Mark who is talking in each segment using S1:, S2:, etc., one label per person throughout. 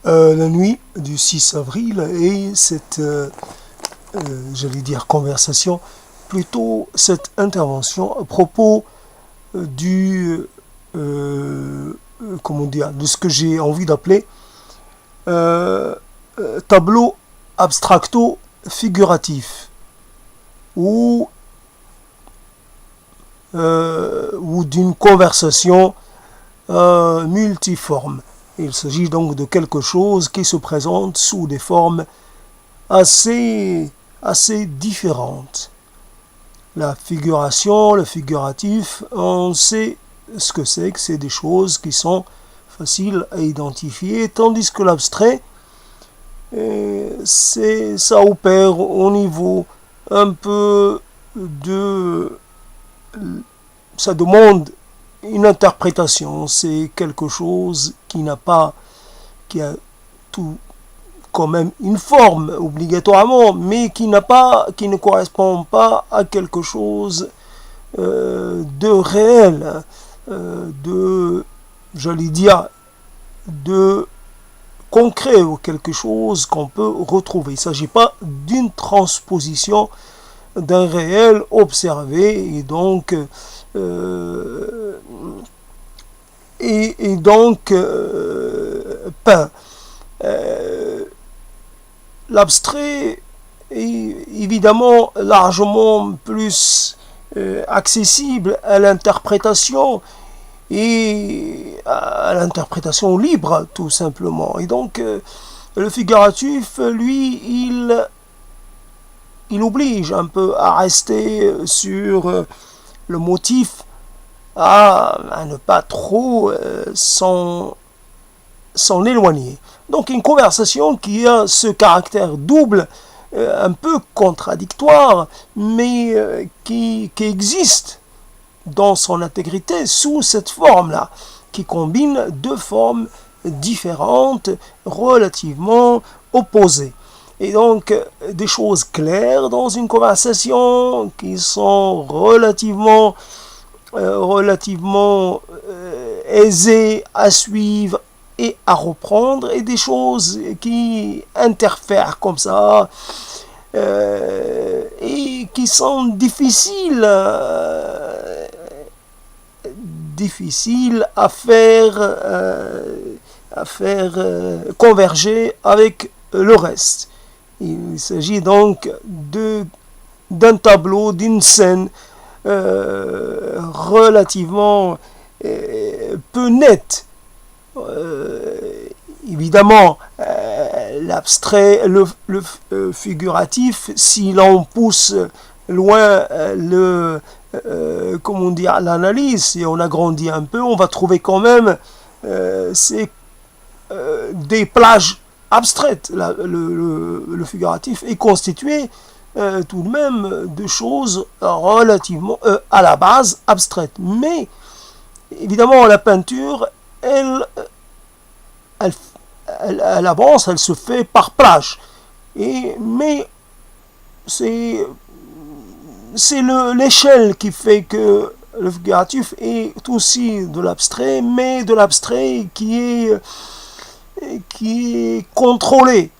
S1: la nuit du 6 avril et cette, j'allais dire conversation, plutôt cette intervention à propos du, comment dire, de ce que j'ai envie d'appeler euh, tableau abstracto-figuratif ou, ou d'une conversation multiforme. Il s'agit donc de quelque chose qui se présente sous des formes assez différentes. La figuration, le figuratif, on sait ce que c'est des choses qui sont faciles à identifier, tandis que l'abstrait, ça opère au niveau un peu de... Ça demande une interprétation, c'est quelque chose qui n'a pas, qui a tout quand même une forme obligatoirement, mais qui n'a pas, qui ne correspond pas à quelque chose de réel, de, j'allais dire, de concret ou quelque chose qu'on peut retrouver. Il ne s'agit pas d'une transposition d'un réel observé et donc peint. L'abstrait est évidemment largement plus accessible à l'interprétation et à l'interprétation libre tout simplement. Et donc le figuratif, lui, il oblige un peu à rester sur le motif, à ne pas trop s'en éloigner. Donc une conversation qui a ce caractère double, un peu contradictoire, mais qui existe dans son intégrité sous cette forme-là, qui combine deux formes différentes, relativement opposées. Et donc des choses claires dans une conversation qui sont relativement aisées à suivre et à reprendre, et des choses qui interfèrent comme ça et qui sont difficiles à faire converger avec le reste. Il s'agit donc d'un tableau, d'une scène relativement peu nette. Évidemment, l'abstrait, le figuratif, si l'on pousse loin comment dire, l'analyse, si on agrandit un peu, on va trouver quand même des plages abstraites. Le figuratif est constitué tout de même de choses relativement à la base abstraites. Mais évidemment, la peinture, elle avance, elle se fait par plage. Mais c'est l'échelle qui fait que le figuratif est aussi de l'abstrait, mais de l'abstrait qui est contrôlé.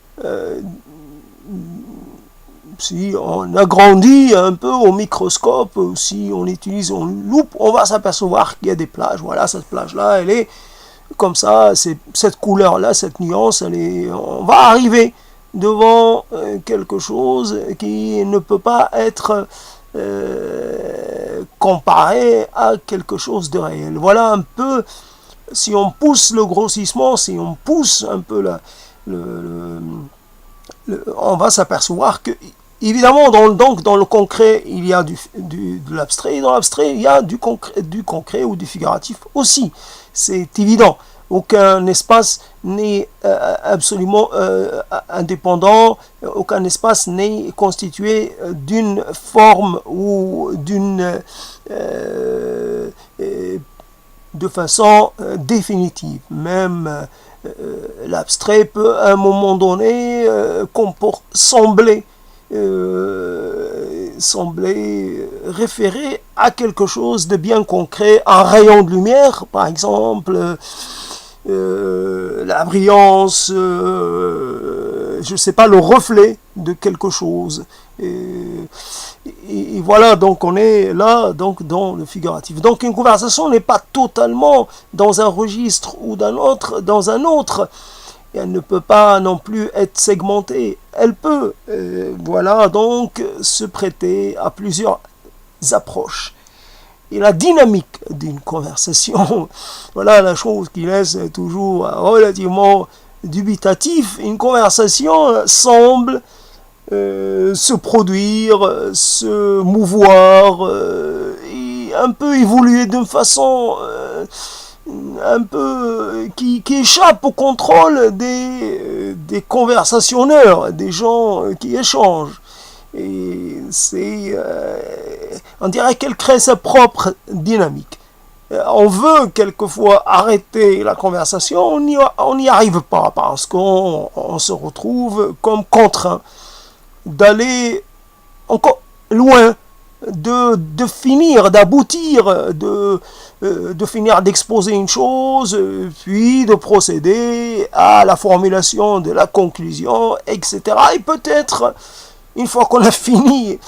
S1: Si on agrandit un peu au microscope, si on utilise une loupe, on va s'apercevoir qu'il y a des plages. Voilà, cette plage-là, elle est comme ça, cette couleur-là, cette nuance, on va arriver devant quelque chose qui ne peut pas être comparé à quelque chose de réel. Voilà un peu, si on pousse le grossissement, si on pousse un peu on va s'apercevoir que, évidemment, dans le concret, il y a de l'abstrait, et dans l'abstrait, il y a du concret ou du figuratif aussi. C'est évident. Aucun espace n'est absolument indépendant, aucun espace n'est constitué d'une forme ou de façon définitive. Même l'abstrait peut à un moment donné sembler référer à quelque chose de bien concret, un rayon de lumière par exemple, la brillance, je sais pas, le reflet de quelque chose. Et voilà, donc on est là donc dans le figuratif. Donc une conversation n'est pas totalement dans un registre ou dans un autre. Et elle ne peut pas non plus être segmentée. Elle peut, voilà, donc se prêter à plusieurs approches. Et la dynamique d'une conversation, voilà la chose qui laisse toujours relativement dubitatif. Une conversation semble se produire, se mouvoir, et un peu évoluer d'une façon un peu qui échappe au contrôle des conversationneurs, des gens qui échangent. Et c'est, on dirait qu'elle crée sa propre dynamique. On veut quelquefois arrêter la conversation, on n'y arrive pas parce qu'on se retrouve comme contraint d'aller encore loin, de finir, d'aboutir, de finir d'exposer une chose, puis de procéder à la formulation de la conclusion, etc. Et peut-être, une fois qu'on a fini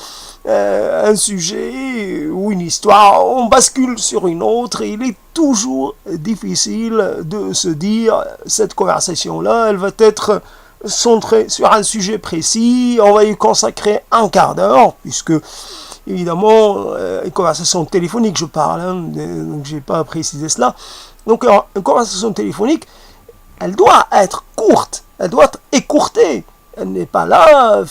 S1: un sujet ou une histoire, on bascule sur une autre et il est toujours difficile de se dire cette conversation-là, elle va être centrée sur un sujet précis, on va y consacrer un quart d'heure, puisque évidemment, une conversation téléphonique, je parle, hein, donc je n'ai pas précisé cela. Donc une conversation téléphonique, elle doit être courte, elle doit être écourtée. Elle n'est pas là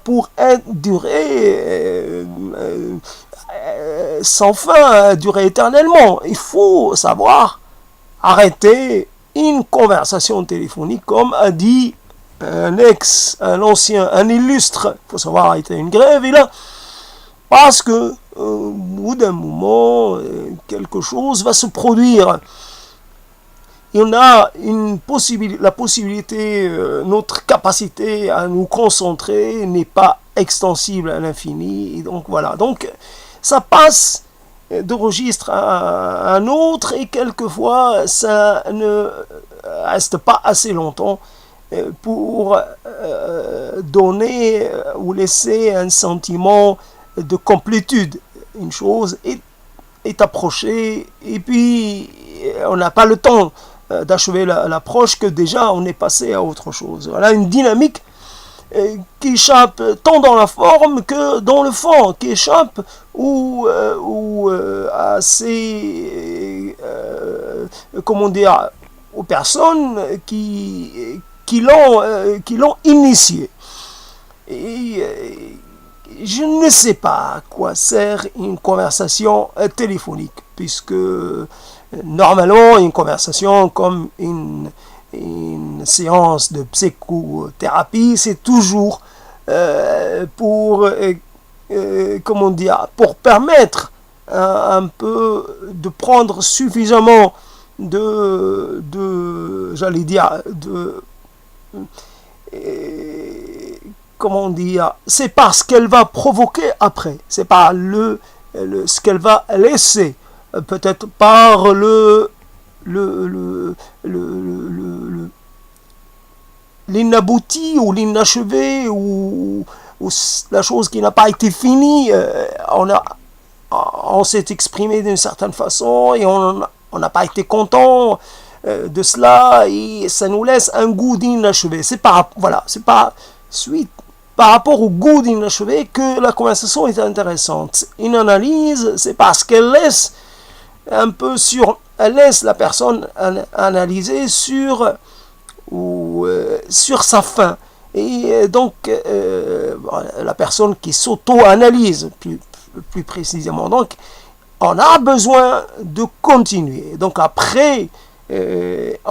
S1: pour durer sans fin, durer éternellement. Il faut savoir arrêter une conversation téléphonique, comme a dit un ancien, un illustre. Il faut savoir arrêter une grève, et là, parce que au bout d'un moment, quelque chose va se produire. Et on a la possibilité, notre capacité à nous concentrer n'est pas extensible à l'infini. Et donc voilà, donc ça passe de registre à un autre et quelquefois ça ne reste pas assez longtemps pour donner ou laisser un sentiment de complétude. Une chose est approchée et puis on n'a pas le temps d'achever l'approche que déjà on est passé à autre chose. Voilà une dynamique qui échappe tant dans la forme que dans le fond, qui échappe à ces comment dire, aux personnes qui l'ont initié. Et je ne sais pas à quoi sert une conversation téléphonique, puisque normalement une conversation comme une séance de psychothérapie, c'est toujours pour pour permettre un peu de prendre suffisamment c'est pas ce qu'elle va provoquer après, c'est pas ce qu'elle va laisser, peut-être par l'inabouti ou l'inachevé ou la chose qui n'a pas été finie. On s'est exprimé d'une certaine façon et on n'a pas été content de cela et ça nous laisse un goût d'inachevé. C'est pas suite par rapport au goût d'inachevé que la conversation est intéressante. Une analyse, c'est parce qu'elle laisse elle laisse la personne analyser sur sa fin. Et donc, la personne qui s'auto-analyse plus précisément. Donc, on a besoin de continuer. Donc, après,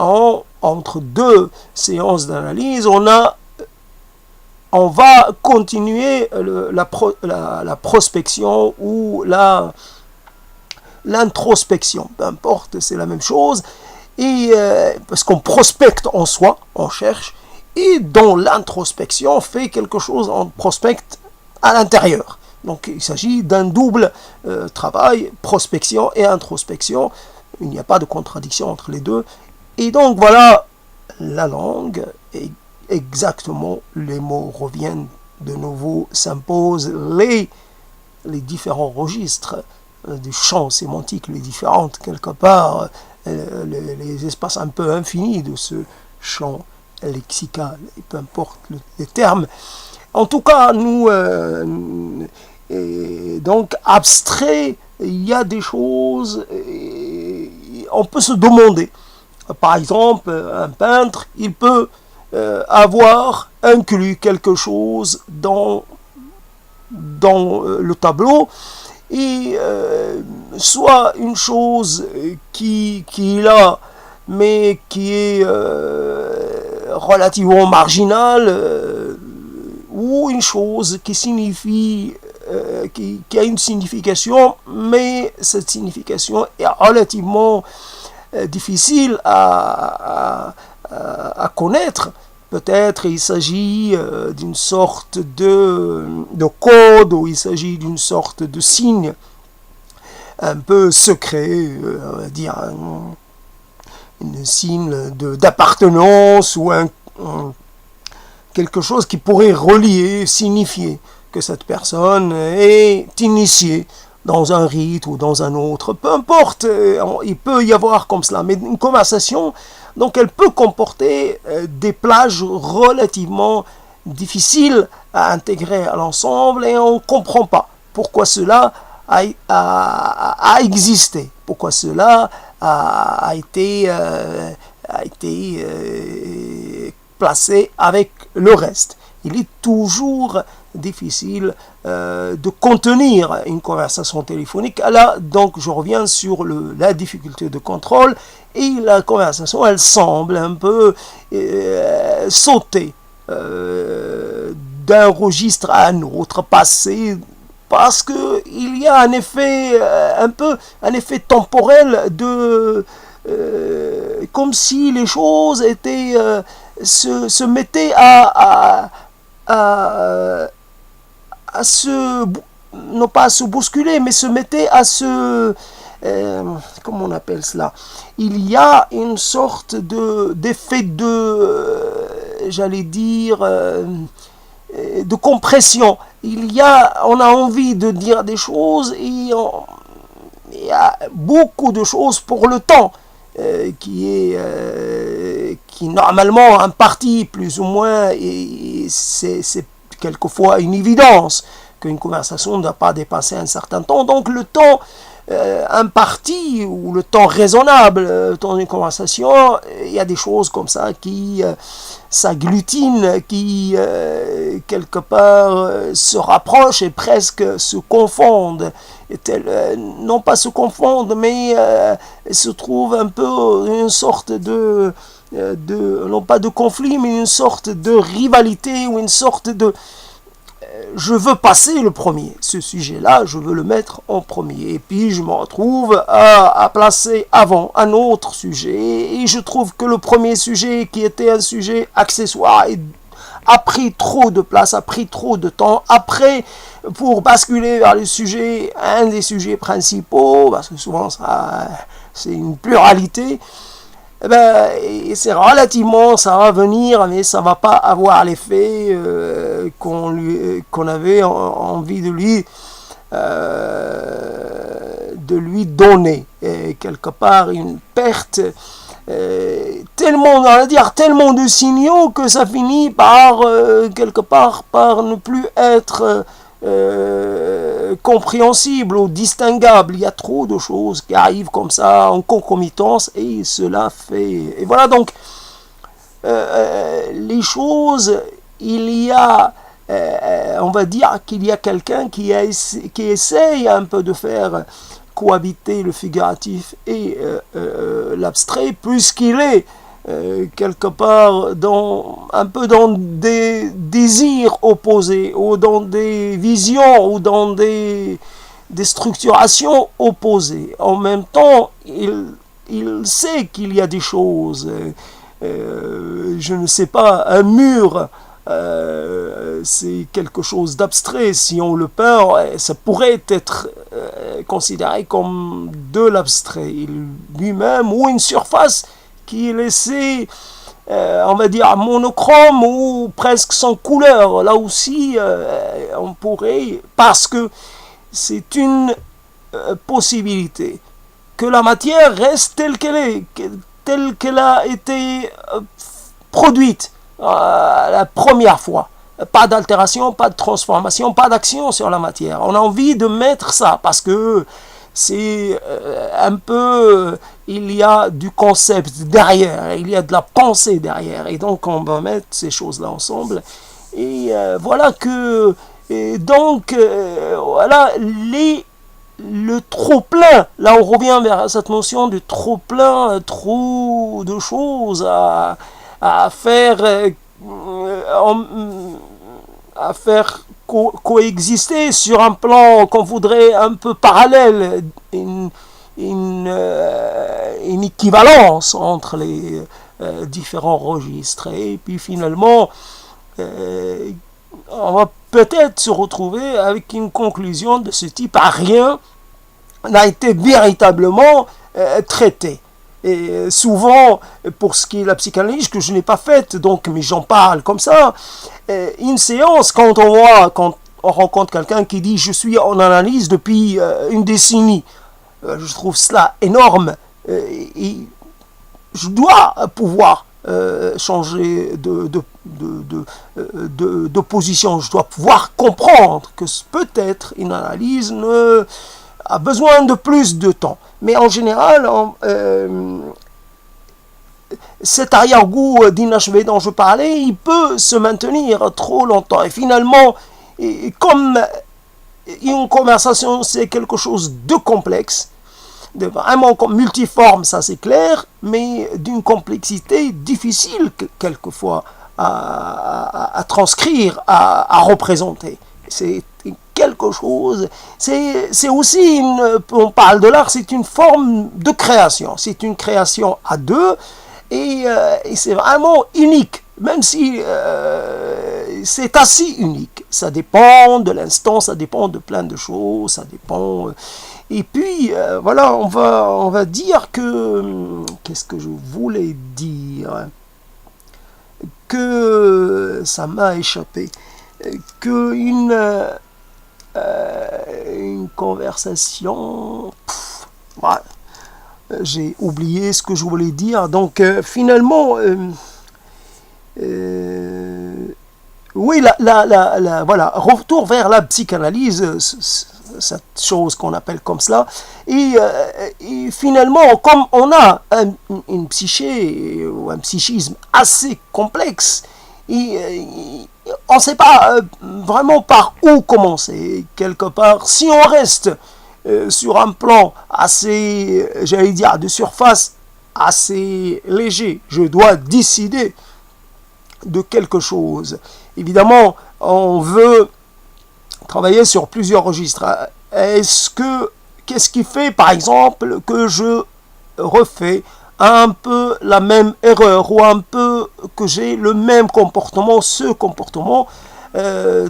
S1: entre deux séances d'analyse, on va continuer la prospection ou l'introspection, peu importe, c'est la même chose, et parce qu'on prospecte en soi, on cherche, et dans l'introspection, on fait quelque chose, on prospecte à l'intérieur. Donc il s'agit d'un double travail, prospection et introspection. Il n'y a pas de contradiction entre les deux. Et donc voilà, la langue, et exactement, les mots reviennent de nouveau, s'imposent les différents registres du champ sémantique, les différentes, quelque part, les espaces un peu infinis de ce champ lexical, et peu importe les termes. En tout cas, nous, donc, abstrait, il y a des choses, on peut se demander. Par exemple, un peintre, il peut avoir inclus quelque chose dans le tableau, et soit une chose qui est là, mais qui est relativement marginale, ou une chose qui signifie, qui a une signification, mais cette signification est relativement difficile à connaître. Peut-être il s'agit d'une sorte de code, ou il s'agit d'une sorte de signe un peu secret, on va dire un signe d'appartenance, ou quelque chose qui pourrait relier, signifier que cette personne est initiée dans un rite ou dans un autre. Peu importe, il peut y avoir comme cela. Mais une conversation, donc elle peut comporter des plages relativement difficiles à intégrer à l'ensemble, et on ne comprend pas pourquoi cela a existé, pourquoi cela a été placé avec le reste. Il est toujours difficile de contenir une conversation téléphonique. Là, donc, je reviens sur la difficulté de contrôle, et la conversation, elle semble un peu sauter d'un registre à un autre, passer, parce qu'il y a un effet, un effet temporel de... comme si les choses étaient... se mettaient à se, non pas à se bousculer, mais se mettait à se, comment on appelle cela, il y a une sorte d'effet j'allais dire, de compression. On a envie de dire des choses, et il y a beaucoup de choses pour le temps, qui normalement imparti plus ou moins, et c'est quelquefois une évidence qu'une conversation ne doit pas dépasser un certain temps. Donc le temps imparti, ou le temps raisonnable dans une conversation, il y a des choses comme ça qui s'agglutinent, qui quelque part se rapprochent et presque se confondent. Non pas se confondent, mais se trouvent un peu une sorte non pas de conflit, mais une sorte de rivalité, ou une sorte de... Je veux passer le premier, ce sujet-là, je veux le mettre en premier, et puis je me retrouve à placer avant un autre sujet, et je trouve que le premier sujet, qui était un sujet accessoire, a pris trop de place, a pris trop de temps. Après, pour basculer vers le sujet, un des sujets principaux, parce que souvent ça, c'est une pluralité, c'est relativement, ça va venir, mais ça va pas avoir l'effet qu'on avait envie de lui donner. Et quelque part, une perte tellement, on va dire, tellement de signaux, que ça finit par quelque part par ne plus être compréhensible ou distinguable. Il y a trop de choses qui arrivent comme ça en concomitance, et cela fait... Et voilà, donc les choses, il y a on va dire qu'il y a quelqu'un qui essaye un peu de faire cohabiter le figuratif et l'abstrait, puisqu'il est quelque part un peu dans des désirs opposés, ou dans des visions, ou dans des structurations opposées. En même temps, il sait qu'il y a des choses, je ne sais pas, un mur, c'est quelque chose d'abstrait. Si on le peint, ça pourrait être considéré comme de l'abstrait lui-même, ou une surface qui est laissé, on va dire, monochrome ou presque sans couleur. Là aussi, on pourrait, parce que c'est une possibilité, que la matière reste telle qu'elle est, telle qu'elle a été produite la première fois. Pas d'altération, pas de transformation, pas d'action sur la matière. On a envie de mettre ça parce que c'est un peu, il y a du concept derrière, il y a de la pensée derrière, et donc on va mettre ces choses-là ensemble. Et voilà que, et donc, voilà, le trop-plein, là on revient vers cette notion de trop-plein, trop de choses à faire, à faire coexister sur un plan qu'on voudrait un peu parallèle, une équivalence entre les différents registres. Et puis finalement, on va peut-être se retrouver avec une conclusion de ce type. Rien n'a été véritablement traité. Et souvent, pour ce qui est de la psychanalyse, que je n'ai pas faite, donc, mais j'en parle comme ça, une séance, quand on rencontre quelqu'un qui dit « je suis en analyse depuis une décennie », je trouve cela énorme, et je dois pouvoir changer de position, je dois pouvoir comprendre que peut-être une analyse a besoin de plus de temps. Mais en général, cet arrière-goût d'inachevé dont je parlais, il peut se maintenir trop longtemps. Et finalement, comme une conversation, c'est quelque chose de complexe, de vraiment multiforme, ça c'est clair, mais d'une complexité difficile quelquefois à transcrire, à représenter. C'est quelque chose, c'est aussi, on parle de l'art, c'est une forme de création, c'est une création à deux, et c'est vraiment unique, même si c'est assez unique. Ça dépend de l'instant, ça dépend de plein de choses, ça dépend... et puis, voilà, on va dire que... Qu'est-ce que je voulais dire? Que ça m'a échappé. Que une conversation... Ouais, j'ai oublié ce que je voulais dire. Donc, finalement... oui, voilà, retour vers la psychanalyse, cette chose qu'on appelle comme cela, et finalement, comme on a une psyché ou un psychisme assez complexe, on ne sait pas vraiment par où commencer. Quelque part, si on reste sur un plan assez, j'allais dire, de surface assez léger, je dois décider de quelque chose. Évidemment, on veut travailler sur plusieurs registres. Qu'est-ce qui fait, par exemple, que je refais un peu la même erreur ou un peu que j'ai le même comportement, ce comportement que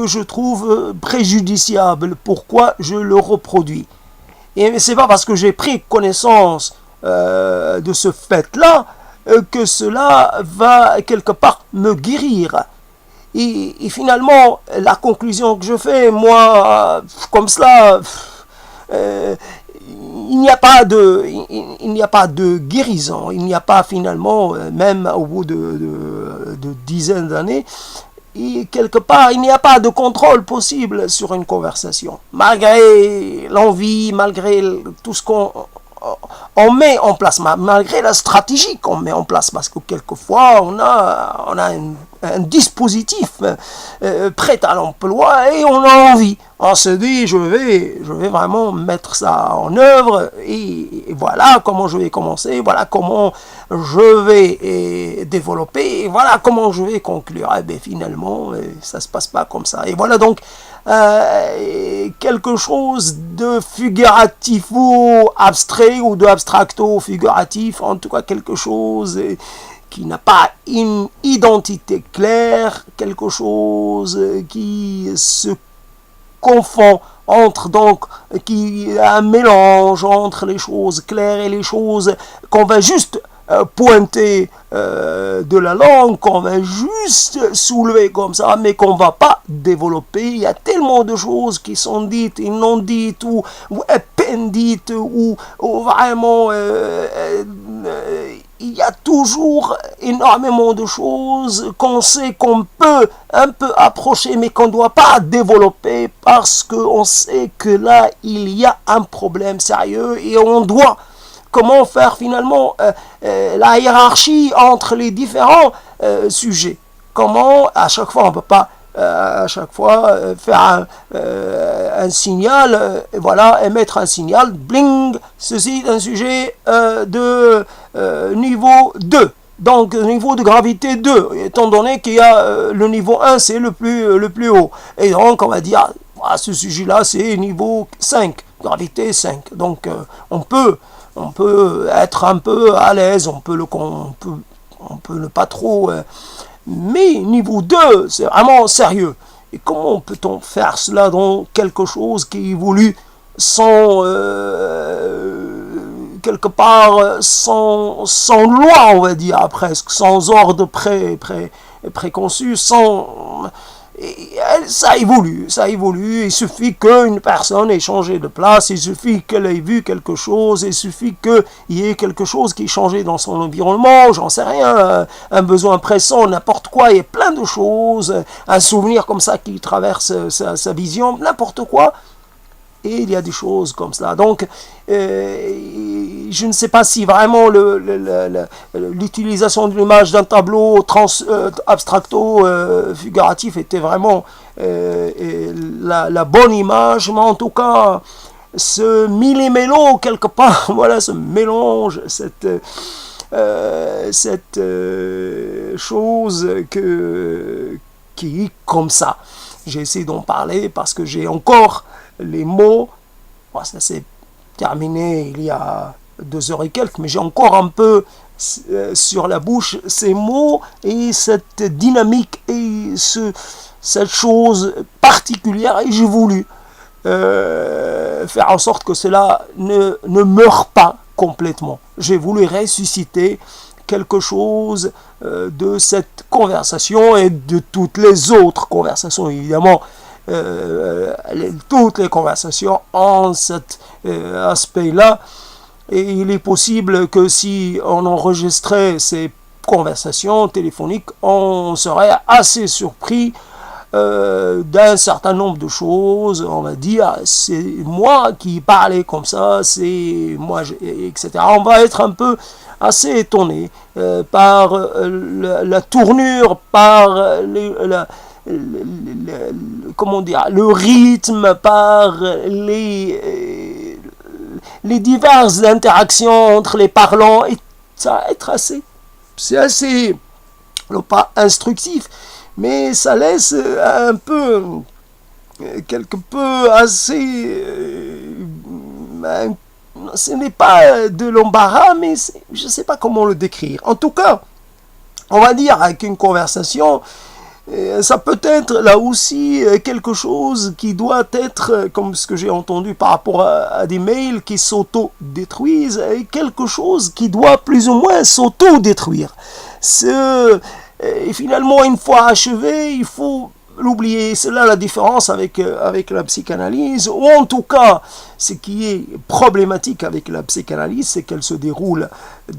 S1: je trouve préjudiciable? Pourquoi je le reproduis? Et c'est pas parce que j'ai pris connaissance de ce fait-là que cela va quelque part me guérir. Et finalement, la conclusion que je fais, moi, comme cela, il n'y a pas de guérison, il n'y a pas finalement, même au bout de dizaines d'années, et quelque part, il n'y a pas de contrôle possible sur une conversation. Malgré l'envie, malgré tout ce qu'on met en place, malgré la stratégie qu'on met en place, parce que quelquefois on a un dispositif prêt à l'emploi et on a envie. On se dit, je vais vraiment mettre ça en œuvre et voilà comment je vais commencer, voilà comment je vais développer, et voilà comment je vais conclure. Et bien finalement, ça se passe pas comme ça. Et voilà donc quelque chose de figuratif ou abstrait ou de abstracto figuratif, en tout cas quelque chose qui n'a pas une identité claire, quelque chose qui se confond entre, donc, qui a un mélange entre les choses claires et les choses qu'on va juste pointer de la langue, qu'on va juste soulever comme ça, mais qu'on ne va pas développer. Il y a tellement de choses qui sont dites et non dites, ou à peine dites, ou vraiment il y a toujours énormément de choses qu'on sait qu'on peut un peu approcher, mais qu'on ne doit pas développer, parce qu'on sait que là, il y a un problème sérieux et on doit comment faire finalement la hiérarchie entre les différents sujets. Comment, à chaque fois, on ne peut pas à chaque fois faire un signal, voilà, émettre un signal, bling, ceci est un sujet de niveau 2. Donc, niveau de gravité 2, étant donné qu'il y a le niveau 1, c'est le plus haut. Et donc, on va dire, ah, ce sujet-là, c'est niveau 5, gravité 5. Donc, on peut être un peu à l'aise, on peut ne pas trop... mais niveau 2, c'est vraiment sérieux. Et comment peut-on faire cela dans quelque chose qui évolue sans... quelque part sans loi, on va dire, presque, sans ordre préconçu, sans... Et ça évolue, il suffit qu'une personne ait changé de place, il suffit qu'elle ait vu quelque chose, il suffit qu'il y ait quelque chose qui ait changé dans son environnement, j'en sais rien, un besoin pressant, n'importe quoi, il y a plein de choses, un souvenir comme ça qui traverse sa vision, n'importe quoi. Et il y a des choses comme ça. Donc, je ne sais pas si vraiment l'utilisation de l'image d'un tableau abstracto-figuratif était vraiment la bonne image, mais en tout cas, ce millimélo, quelque part, voilà, ce mélange, cette chose qui est comme ça. J'ai essayé d'en parler parce que j'ai encore les mots, bon, ça s'est terminé il y a 2 heures et quelques, mais j'ai encore un peu sur la bouche ces mots et cette dynamique et cette chose particulière, et j'ai voulu faire en sorte que cela ne meure pas complètement. J'ai voulu ressusciter quelque chose de cette conversation et de toutes les autres conversations, évidemment. Toutes les conversations ont cet aspect-là, et il est possible que si on enregistrait ces conversations téléphoniques, on serait assez surpris d'un certain nombre de choses. On va dire, c'est moi qui parlais comme ça, c'est moi, etc. On va être un peu assez étonné par la tournure, par comment dire, le rythme, par les diverses interactions entre les parlants, et ça va être c'est assez, non pas instructif, mais ça laisse un peu, quelque peu assez, ce n'est pas de l'embarras, mais je ne sais pas comment le décrire. En tout cas, on va dire avec une conversation, ça peut être là aussi quelque chose qui doit être, comme ce que j'ai entendu par rapport à des mails qui s'auto-détruisent, et quelque chose qui doit plus ou moins s'auto-détruire. Et finalement, une fois achevé, il faut l'oublier. C'est là la différence avec la psychanalyse, ou en tout cas, ce qui est problématique avec la psychanalyse, c'est qu'elle se déroule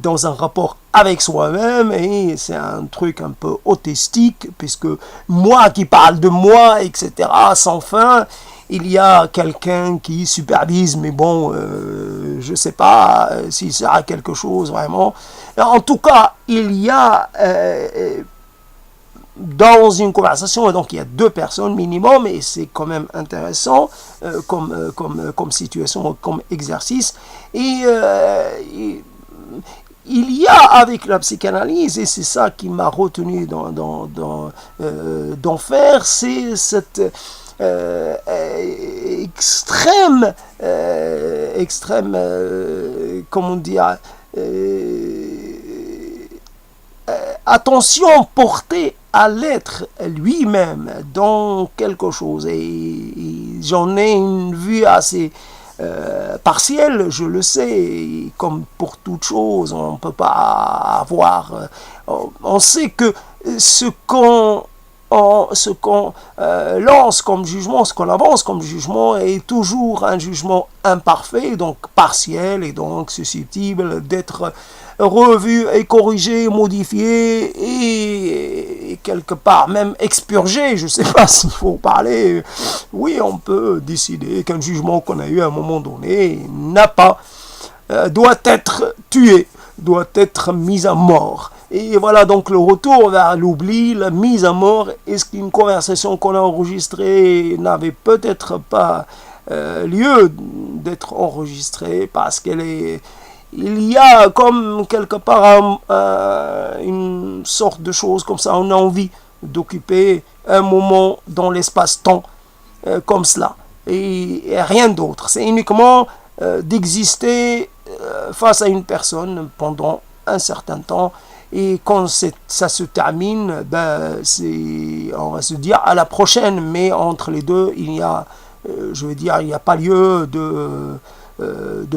S1: dans un rapport avec soi-même, et c'est un truc un peu autistique, puisque moi qui parle de moi, etc., sans fin, il y a quelqu'un qui supervise, mais bon, je ne sais pas s'il sert à quelque chose vraiment. En tout cas, il y a... dans une conversation, donc il y a 2 personnes minimum, et c'est quand même intéressant comme situation, comme exercice. Et il y a avec la psychanalyse, et c'est ça qui m'a retenu d'en faire, c'est cette extrême, comment dire, attention portée à l'être lui-même dans quelque chose. Et j'en ai une vue assez partiel, je le sais, et comme pour toute chose, on ne peut pas avoir... on sait que ce qu'on lance comme jugement, ce qu'on avance comme jugement est toujours un jugement imparfait, donc partiel, et donc susceptible d'être revu et corrigé, modifié et quelque part même expurgé. Je ne sais pas s'il faut parler. Oui, on peut décider qu'un jugement qu'on a eu à un moment donné n'a pas, doit être tué, doit être mis à mort. Et voilà donc le retour vers l'oubli, la mise à mort. Est-ce qu'une conversation qu'on a enregistrée n'avait peut-être pas lieu d'être enregistrée parce qu'elle est... Il y a comme quelque part une sorte de chose comme ça, on a envie d'occuper un moment dans l'espace-temps comme cela. Et rien d'autre. C'est uniquement d'exister face à une personne pendant un certain temps. Et quand ça se termine, ben, on va se dire à la prochaine. Mais entre les deux, il y a, je veux dire, il n'y a pas lieu de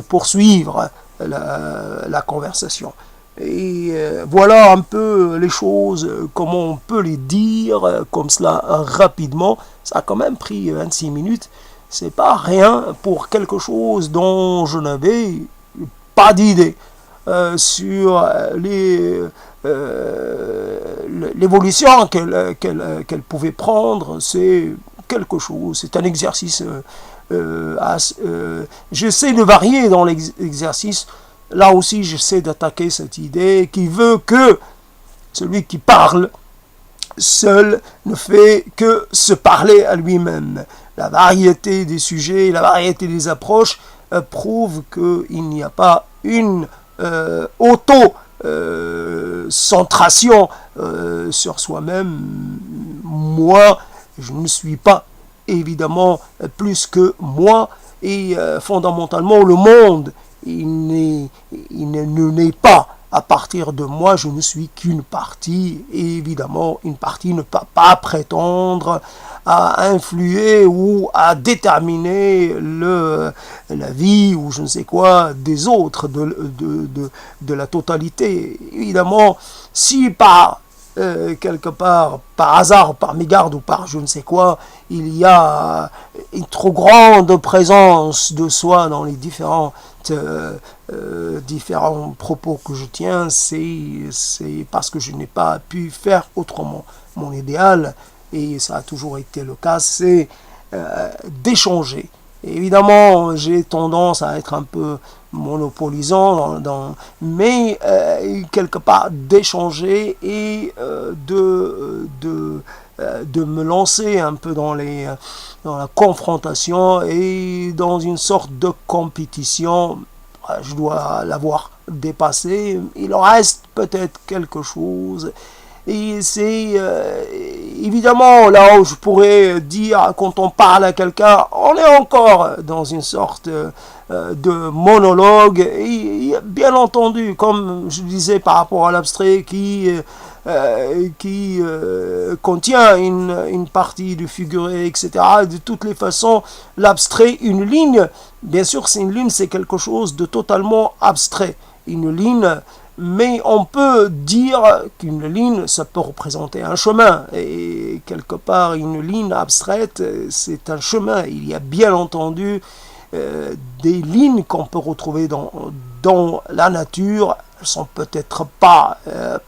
S1: poursuivre la conversation. Et voilà un peu les choses, comment on peut les dire comme cela rapidement. Ça a quand même pris 26 minutes. C'est pas rien pour quelque chose dont je n'avais pas d'idée sur l'évolution qu'elle pouvait prendre. C'est quelque chose, c'est un exercice. J'essaie de varier dans l'exercice. Là aussi, j'essaie d'attaquer cette idée qui veut que celui qui parle seul ne fait que se parler à lui-même. La variété des sujets, la variété des approches prouve qu'il n'y a pas une auto-centration sur soi-même. Moi, je ne suis pas évidemment plus que moi, et fondamentalement le monde il ne naît pas à partir de moi, je ne suis qu'une partie, et évidemment une partie ne peut pas prétendre à influer ou à déterminer la vie ou je ne sais quoi des autres, de la totalité. Évidemment, si par quelque part, par hasard, par mégarde ou par je ne sais quoi, il y a une trop grande présence de soi dans les différents propos que je tiens, c'est parce que je n'ai pas pu faire autrement. Mon idéal, et ça a toujours été le cas, c'est d'échanger. Évidemment, j'ai tendance à être un peu monopolisant, mais quelque part d'échanger et de me lancer un peu dans la confrontation et dans une sorte de compétition. Je dois l'avoir dépassé. Il reste peut-être quelque chose. Et c'est évidemment là où je pourrais dire, quand on parle à quelqu'un, on est encore dans une sorte de monologue. Et bien entendu, comme je disais par rapport à l'abstrait qui contient une partie du figuré, etc. De toutes les façons, l'abstrait, une ligne, bien sûr, c'est une ligne, c'est quelque chose de totalement abstrait. Une ligne, mais on peut dire qu'une ligne, ça peut représenter un chemin. Et quelque part, une ligne abstraite, c'est un chemin. Il y a bien entendu des lignes qu'on peut retrouver dans la nature. Elles ne sont peut-être pas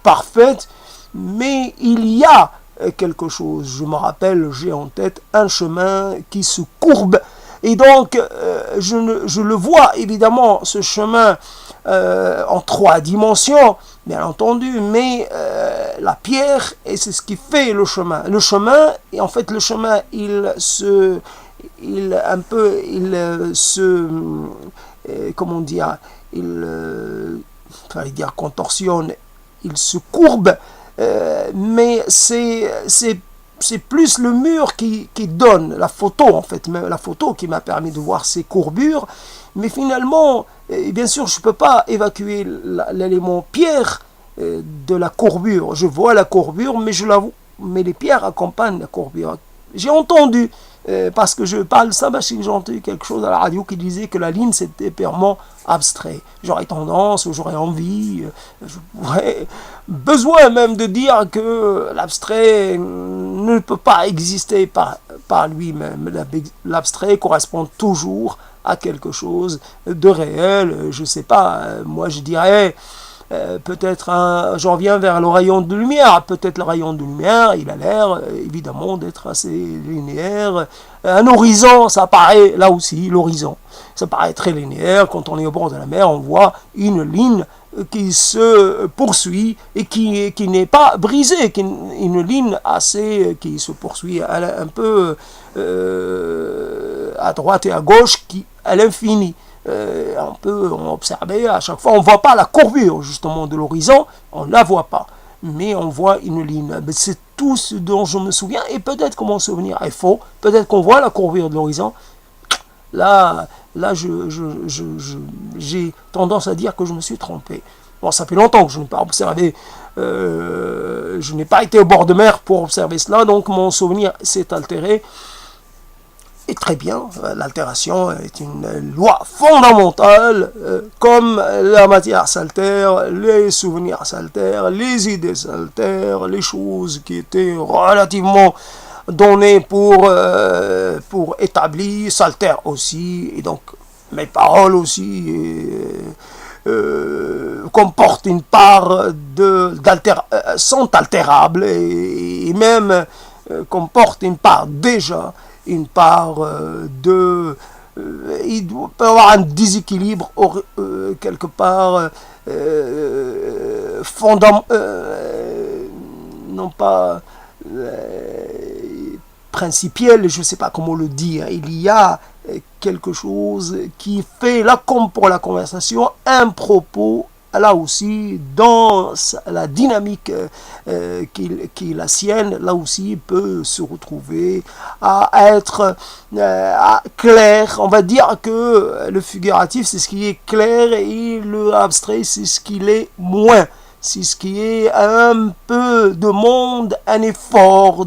S1: parfaites, mais il y a quelque chose. Je me rappelle, j'ai en tête un chemin qui se courbe. Et donc, je le vois évidemment, ce chemin en 3 dimensions, bien entendu, mais la pierre, et c'est ce qui fait le chemin. Le chemin, et en fait, le chemin, comment dire, fallait dire contorsionne, il se courbe, mais c'est plus le mur qui donne la photo, en fait, la photo qui m'a permis de voir ces courbures. Mais finalement, bien sûr, je ne peux pas évacuer l'élément pierre de la courbure. Je vois la courbure, mais les pierres accompagnent la courbure. J'ai entendu, parce que je parle ça, j'ai entendu quelque chose à la radio qui disait que la ligne c'était purement abstrait. J'aurais tendance, j'aurais envie, j'aurais besoin même de dire que l'abstrait ne peut pas exister par lui-même. L'abstrait correspond toujours à quelque chose de réel. Je sais pas, moi je dirais peut-être j'en viens vers le rayon de lumière. Peut-être le rayon de lumière, il a l'air évidemment d'être assez linéaire. Un horizon, ça paraît là aussi, l'horizon. Ça paraît très linéaire. Quand on est au bord de la mer, on voit une ligne qui se poursuit et qui n'est pas brisée, une ligne assez qui se poursuit un peu à droite et à gauche, à l'infini. On peut observer à chaque fois, on ne voit pas la courbure justement de l'horizon, on ne la voit pas, mais on voit une ligne. C'est tout ce dont je me souviens, et peut-être que mon souvenir est faux, peut-être qu'on voit la courbure de l'horizon. Là j'ai tendance à dire que je me suis trompé. Bon, ça fait longtemps que je n'ai pas observé, je n'ai pas été au bord de mer pour observer cela, donc mon souvenir s'est altéré. Et très bien, l'altération est une loi fondamentale, comme la matière s'altère, les souvenirs s'altèrent, les idées s'altèrent, les choses qui étaient relativement données pour établir s'altèrent aussi, et donc mes paroles aussi comportent une part sont altérables et même comportent une part déjà une part il peut y avoir un déséquilibre quelque part non pas principiel, je ne sais pas comment le dire. Il y a quelque chose qui fait, là comme pour la conversation, un propos là aussi, dans la dynamique qui est la sienne, là aussi, il peut se retrouver à être clair. On va dire que le figuratif, c'est ce qui est clair, et le abstrait, c'est ce qui l'est moins. C'est ce qui est un peu demande un effort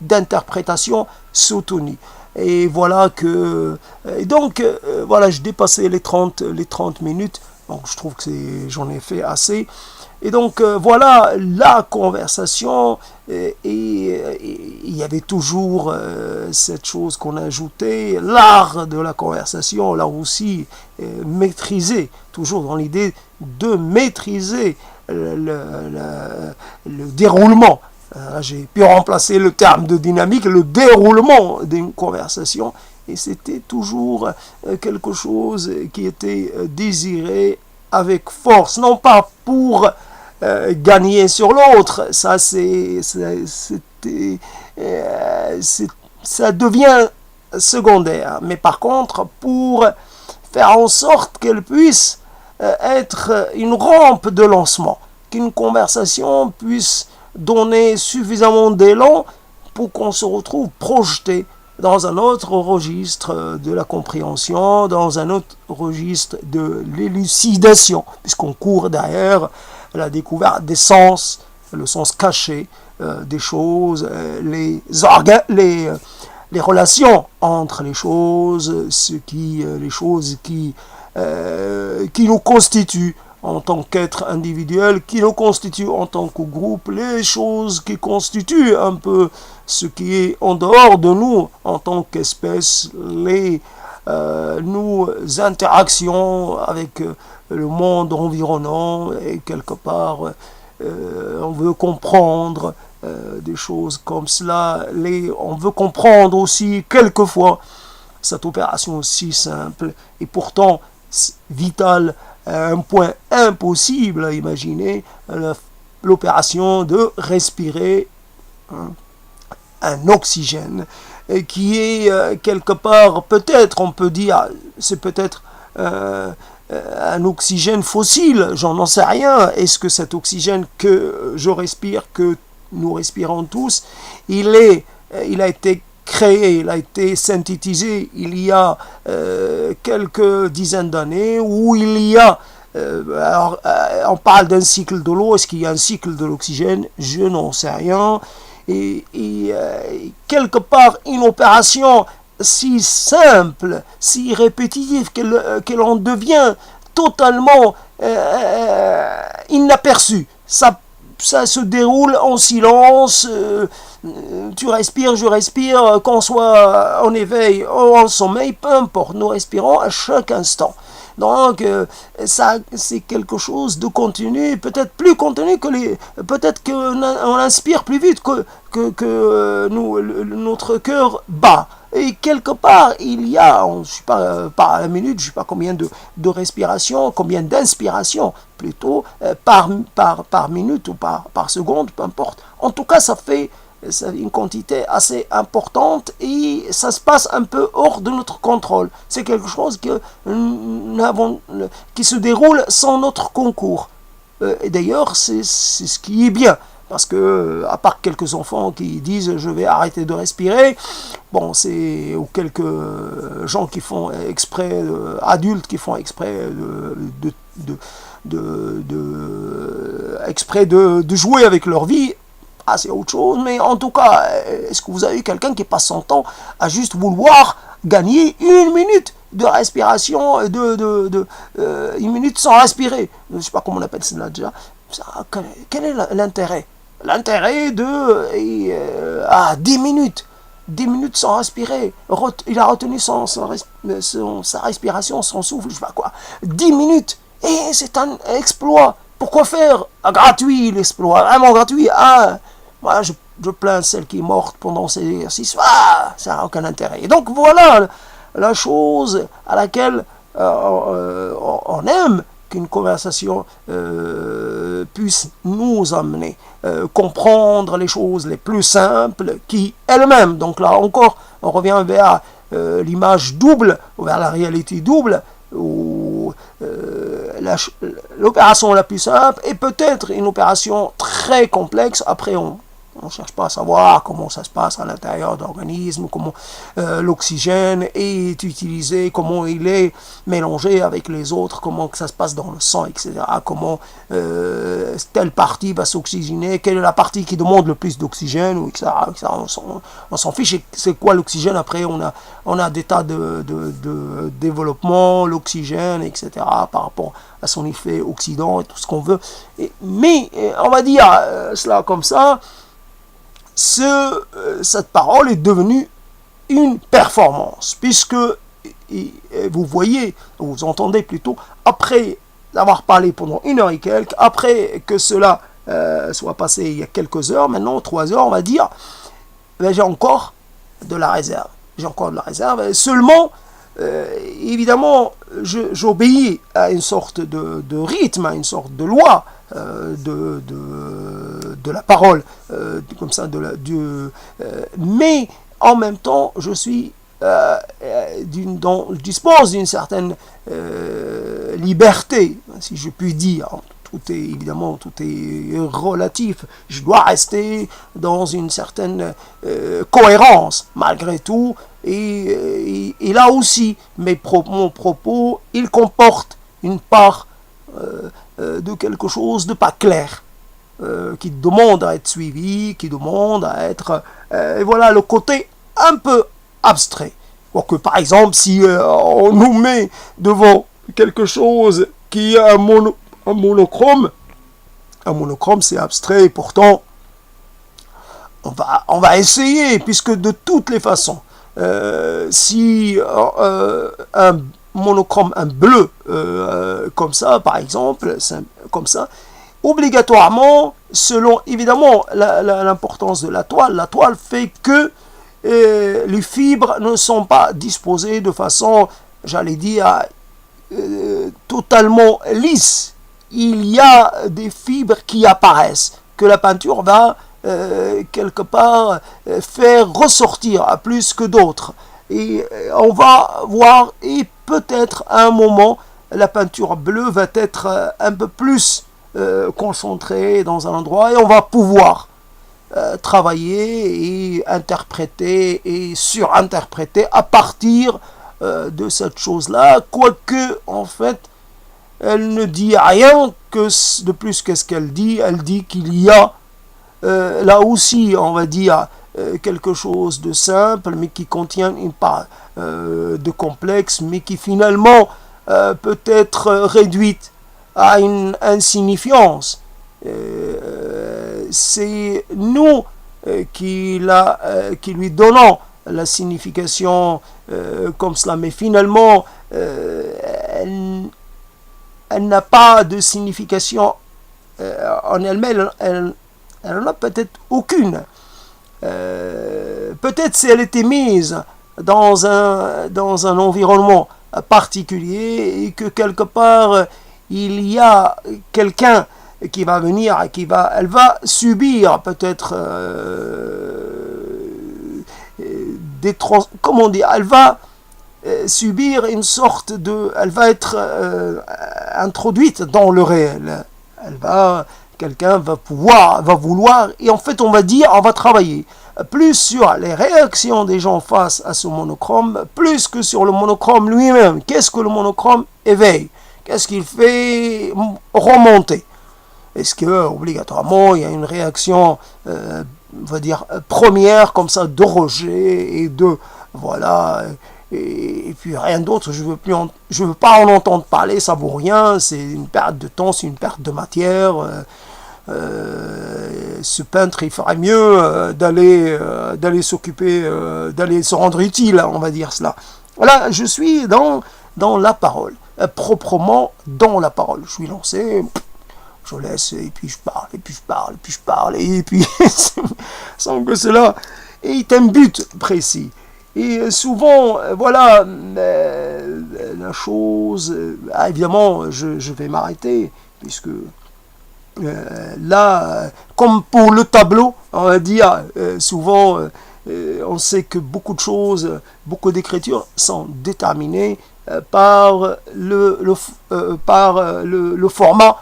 S1: d'interprétation soutenue. Et voilà que... donc, voilà, je dépassais les 30 minutes. Donc je trouve que j'en ai fait assez. Et donc voilà la conversation. Et il y avait toujours cette chose qu'on a ajoutée, l'art de la conversation, là aussi maîtriser, toujours dans l'idée de maîtriser le déroulement. J'ai pu remplacer le terme de dynamique, le déroulement d'une conversation. Et c'était toujours quelque chose qui était désiré avec force, non pas pour gagner sur l'autre, ça ça devient secondaire, mais par contre pour faire en sorte qu'elle puisse être une rampe de lancement, qu'une conversation puisse donner suffisamment d'élan pour qu'on se retrouve projeté dans un autre registre de la compréhension, dans un autre registre de l'élucidation, puisqu'on court derrière la découverte des sens, le sens caché des choses, les relations entre les choses, les choses qui nous constituent en tant qu'être individuel, qui nous constituent en tant que groupe, les choses qui constituent un peu ce qui est en dehors de nous en tant qu'espèce, nos interactions avec le monde environnant, et quelque part on veut comprendre des choses comme cela, on veut comprendre aussi quelquefois cette opération aussi simple et pourtant vitale, à un point impossible à imaginer, l'opération de respirer un oxygène qui est quelque part, peut-être on peut dire, c'est peut-être un oxygène fossile, j'en sais rien. Est-ce que cet oxygène que je respire, que nous respirons tous, il a été créé, il a été synthétisé il y a quelques dizaines d'années, où il y a on parle d'un cycle de l'eau. Est-ce qu'il y a un cycle de l'oxygène? Je n'en sais rien. quelque part une opération si simple, si répétitive qu'elle en devient totalement inaperçue. Ça se déroule en silence, tu respires, je respire, qu'on soit en éveil ou en sommeil, peu importe, nous respirons à chaque instant. Donc, ça, c'est quelque chose de continu, peut-être plus continu que peut-être qu'on inspire plus vite que notre cœur bat. Et quelque part, il y a, je ne sais pas par la minute, je ne sais pas combien de respirations, combien d'inspirations, plutôt, par minute ou par seconde, peu importe. En tout cas, ça fait une quantité assez importante et ça se passe un peu hors de notre contrôle. C'est quelque chose qui se déroule sans notre concours. Et d'ailleurs, c'est ce qui est bien. Parce que, à part quelques enfants qui disent je vais arrêter de respirer, bon, ou quelques gens qui font exprès, adultes qui font exprès de jouer avec leur vie, c'est autre chose. Mais en tout cas, est-ce que vous avez quelqu'un qui passe son temps à juste vouloir gagner une minute de respiration, une minute sans respirer? Je ne sais pas comment on appelle cela déjà. Quel est l'intérêt? L'intérêt de 10 minutes. 10 minutes sans respirer. Il a retenu sa respiration, son souffle, je sais pas quoi. 10 minutes. Et c'est un exploit. Pourquoi faire gratuit l'exploit? Vraiment gratuit. Moi, je plains celle qui est morte pendant ces exercices. Ça n'a aucun intérêt. Et donc, voilà la chose à laquelle on aime qu'une conversation puisse nous amener, comprendre les choses les plus simples qui elles-mêmes, donc là encore, on revient vers l'image double, vers la réalité double, où l'opération la plus simple est peut-être une opération très complexe. Après, on ne cherche pas à savoir comment ça se passe à l'intérieur de l'organisme, comment l'oxygène est utilisé, comment il est mélangé avec les autres, comment ça se passe dans le sang, etc. Comment telle partie va s'oxygéner, quelle est la partie qui demande le plus d'oxygène, etc. On s'en fiche. C'est quoi l'oxygène? Après, on a des tas de développement, l'oxygène, etc. par rapport à son effet oxydant et tout ce qu'on veut. Mais on va dire cela comme ça. Cette parole est devenue une performance, puisque vous voyez, vous entendez plutôt, après avoir parlé pendant 1 heure et quelques, après que cela soit passé il y a quelques heures, maintenant 3 heures on va dire, j'ai encore de la réserve. J'ai encore de la réserve, et seulement, évidemment, j'obéis à une sorte de rythme, à une sorte de loi, de la parole, comme ça, mais en même temps, je suis je dispose d'une certaine liberté, si je puis dire. Tout est relatif. Je dois rester dans une certaine cohérence, malgré tout. Et là aussi, mon propos, il comporte une part de quelque chose de pas clair, qui demande à être suivi, qui demande à être... et voilà le côté un peu abstrait. Que par exemple, si on nous met devant quelque chose qui est un monochrome c'est abstrait, et pourtant on va essayer, puisque de toutes les façons, si un monochrome, un bleu, comme ça, par exemple, comme ça, obligatoirement, selon évidemment l'importance de la toile fait que les fibres ne sont pas disposées de façon, j'allais dire, totalement lisse. Il y a des fibres qui apparaissent, que la peinture va quelque part faire ressortir à plus que d'autres. Et on va voir, et peut-être à un moment, la peinture bleue va être un peu plus concentrée dans un endroit, et on va pouvoir travailler et interpréter et surinterpréter à partir de cette chose-là, quoique en fait elle ne dit rien de plus que ce qu'elle dit. Elle dit qu'il y a là aussi, on va dire, quelque chose de simple, mais qui contient une part de complexe, mais qui finalement peut être réduite à une insignifiance. C'est nous qui lui donnons la signification comme cela, mais finalement, elle n'a pas de signification en elle-même, elle n'en a peut-être aucune. Peut-être si elle était mise dans un environnement particulier et que quelque part il y a quelqu'un qui va venir et elle va subir peut-être comment dire, elle va subir une sorte elle va être introduite dans le réel. Quelqu'un va vouloir, et en fait on va travailler plus sur les réactions des gens face à ce monochrome, plus que sur le monochrome lui-même. Qu'est-ce que le monochrome éveille? Qu'est-ce qu'il fait remonter? Est-ce que obligatoirement il y a une réaction, on va dire, première comme ça, de rejet et de voilà, et puis rien d'autre. Je veux pas en entendre parler, ça vaut rien, c'est une perte de temps, c'est une perte de matière. Ce peintre, il ferait mieux d'aller s'occuper, d'aller se rendre utile, on va dire cela. Là, je suis dans la parole, proprement dans la parole. Je suis lancé, je laisse, et puis je parle, et puis je parle, et puis je parle, et puis sans que cela ait un but précis. Et souvent, voilà, la chose, évidemment, je vais m'arrêter, puisque là, comme pour le tableau, on va dire, souvent, on sait que beaucoup de choses, beaucoup d'écritures sont déterminées par le format,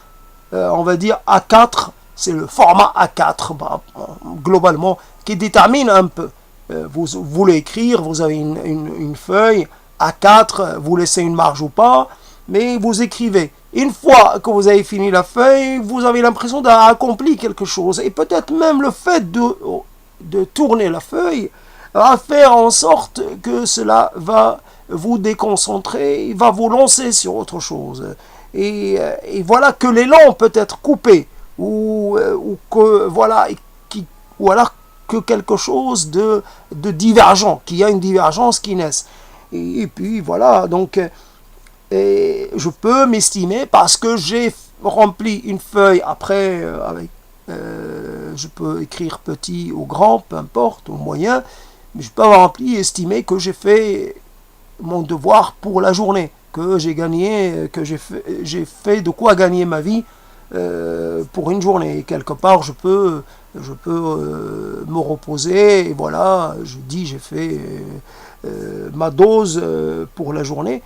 S1: on va dire A4, c'est le format A4, globalement, qui détermine un peu. Vous voulez écrire, vous avez une feuille A4, vous laissez une marge ou pas, mais vous écrivez. Une fois que vous avez fini la feuille, vous avez l'impression d'avoir accompli quelque chose. Et peut-être même le fait de tourner la feuille va faire en sorte que cela va vous déconcentrer, va vous lancer sur autre chose. Et voilà que l'élan peut être coupé, ou que voilà, ou alors que quelque chose de divergent, qu'il y a une divergence qui naisse. Et puis voilà, donc et je peux m'estimer parce que j'ai rempli une feuille après je peux écrire petit ou grand, peu importe, ou moyen, mais je peux avoir rempli et estimer que j'ai fait mon devoir pour la journée, que j'ai gagné, que j'ai fait de quoi gagner ma vie pour une journée. Et quelque part, je peux me reposer, et voilà, je dis j'ai fait ma dose pour la journée.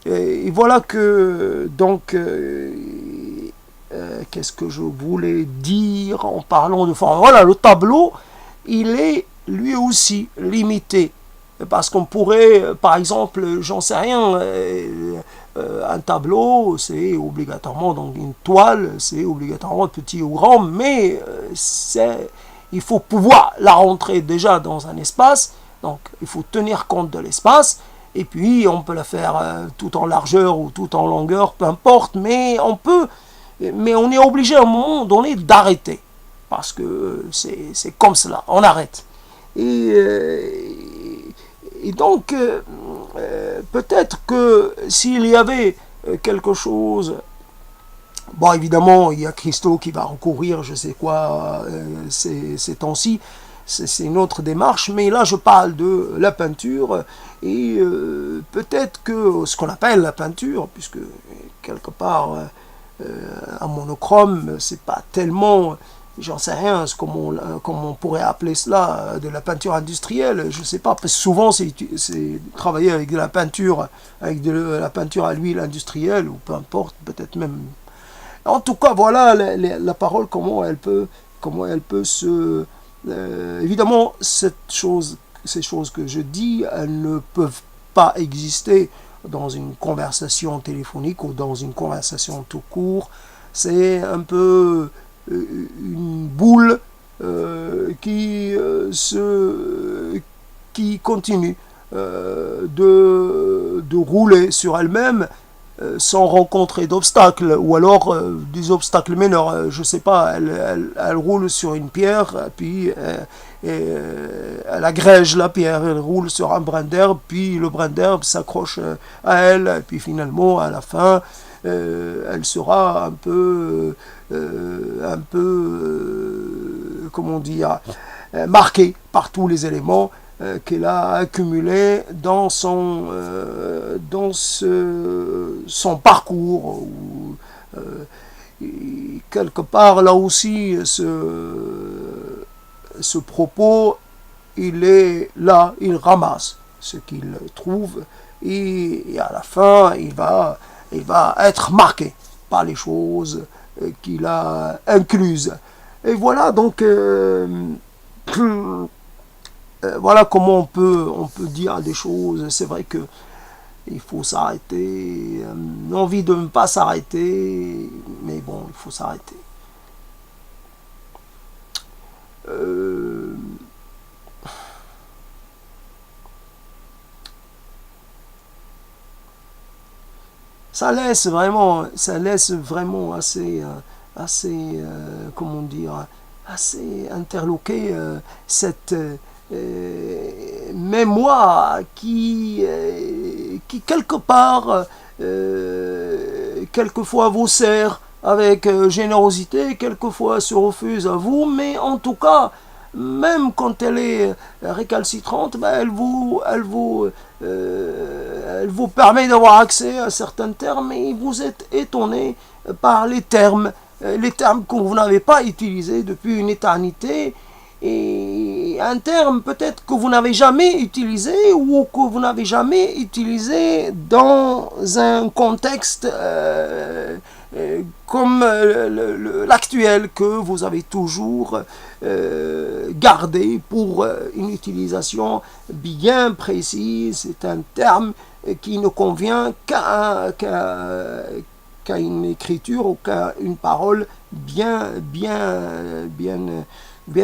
S1: Et voilà que, donc, qu'est-ce que je voulais dire en parlant de forme? Voilà, le tableau, il est lui aussi limité. Parce qu'on pourrait, par exemple, j'en sais rien, un tableau, c'est obligatoirement, donc une toile, c'est obligatoirement petit ou grand, mais il faut pouvoir la rentrer déjà dans un espace, donc il faut tenir compte de l'espace, et puis on peut la faire tout en largeur ou tout en longueur, peu importe, mais on est obligé à un moment donné d'arrêter, parce que c'est comme cela, on arrête. Et donc, peut-être que s'il y avait quelque chose, bon, évidemment, il y a Christo qui va recourir, je sais quoi, ces temps-ci, c'est une autre démarche, mais là, je parle de la peinture, et peut-être que ce qu'on appelle la peinture, puisque quelque part, un monochrome, c'est pas tellement... J'en sais rien, comment on pourrait appeler cela, de la peinture industrielle, je sais pas, parce que souvent c'est travailler avec de la peinture à l'huile industrielle, ou peu importe, peut-être même. En tout cas, voilà la parole, comment elle peut se... évidemment, ces choses que je dis, elles ne peuvent pas exister dans une conversation téléphonique ou dans une conversation tout court. C'est un peu une boule qui continue de rouler sur elle-même sans rencontrer d'obstacles, ou alors des obstacles meneurs. Je sais pas, elle roule sur une pierre, puis elle agrège la pierre, elle roule sur un brin d'herbe, puis le brin d'herbe s'accroche à elle, et puis finalement, à la fin, elle sera comment dire, marquée par tous les éléments qu'elle a accumulé dans son parcours. Et quelque part, là aussi, ce propos, il est là, il ramasse ce qu'il trouve, et à la fin, il va être marqué par les choses qu'il a incluses. Et voilà donc voilà comment on peut dire des choses. C'est vrai que il faut s'arrêter. Envie de ne pas s'arrêter, mais bon, il faut s'arrêter. Ça laisse vraiment assez, comment dire, assez interloqué cette mémoire qui quelque part, quelquefois vous sert avec générosité, quelquefois se refuse à vous, mais en tout cas, même quand elle est récalcitrante, ben elle vous permet d'avoir accès à certains termes, et vous êtes étonné par les termes que vous n'avez pas utilisés depuis une éternité, et un terme peut-être que vous n'avez jamais utilisé, ou que vous n'avez jamais utilisé dans un contexte comme l'actuel, que vous avez toujours gardé pour une utilisation bien précise. C'est un terme qui ne convient qu'à une écriture ou qu'à une parole bien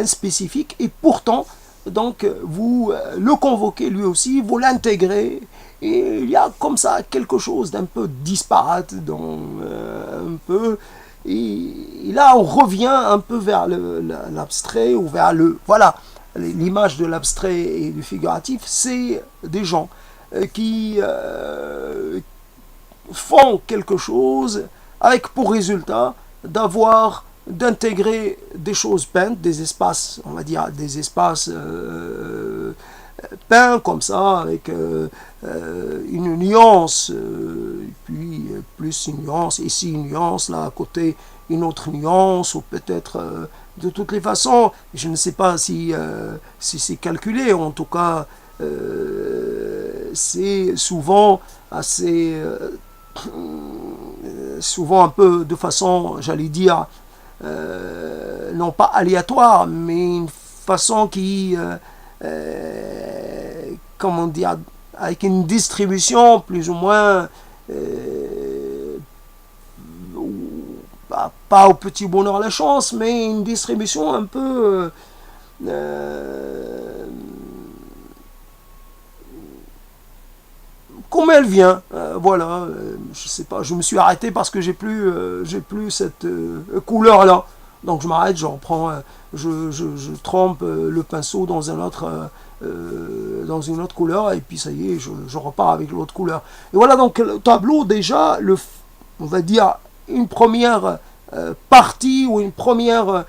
S1: spécifique, et pourtant donc vous le convoquez lui aussi, vous l'intégrez, et il y a comme ça quelque chose d'un peu disparate, un peu, et là on revient un peu vers l'abstrait, ou vers voilà, l'image de l'abstrait et du figuratif. C'est des gens qui font quelque chose avec pour résultat d'intégrer des choses peintes, des espaces, on va dire, des espaces peints comme ça, avec une nuance, puis plus une nuance, ici une nuance, là à côté une autre nuance, ou peut-être de toutes les façons, je ne sais pas si c'est calculé, en tout cas c'est souvent assez souvent un peu de façon, j'allais dire, non pas aléatoire, mais une façon qui, comment dire, avec une distribution plus ou moins, pas au petit bonheur la chance, mais une distribution un peu comme elle vient, voilà, je sais pas, je me suis arrêté parce que j'ai plus cette couleur là, donc je m'arrête, je reprends, je trempe le pinceau dans dans une autre couleur, et puis ça y est, je repars avec l'autre couleur. Et voilà donc le tableau, déjà, on va dire une première partie, ou une première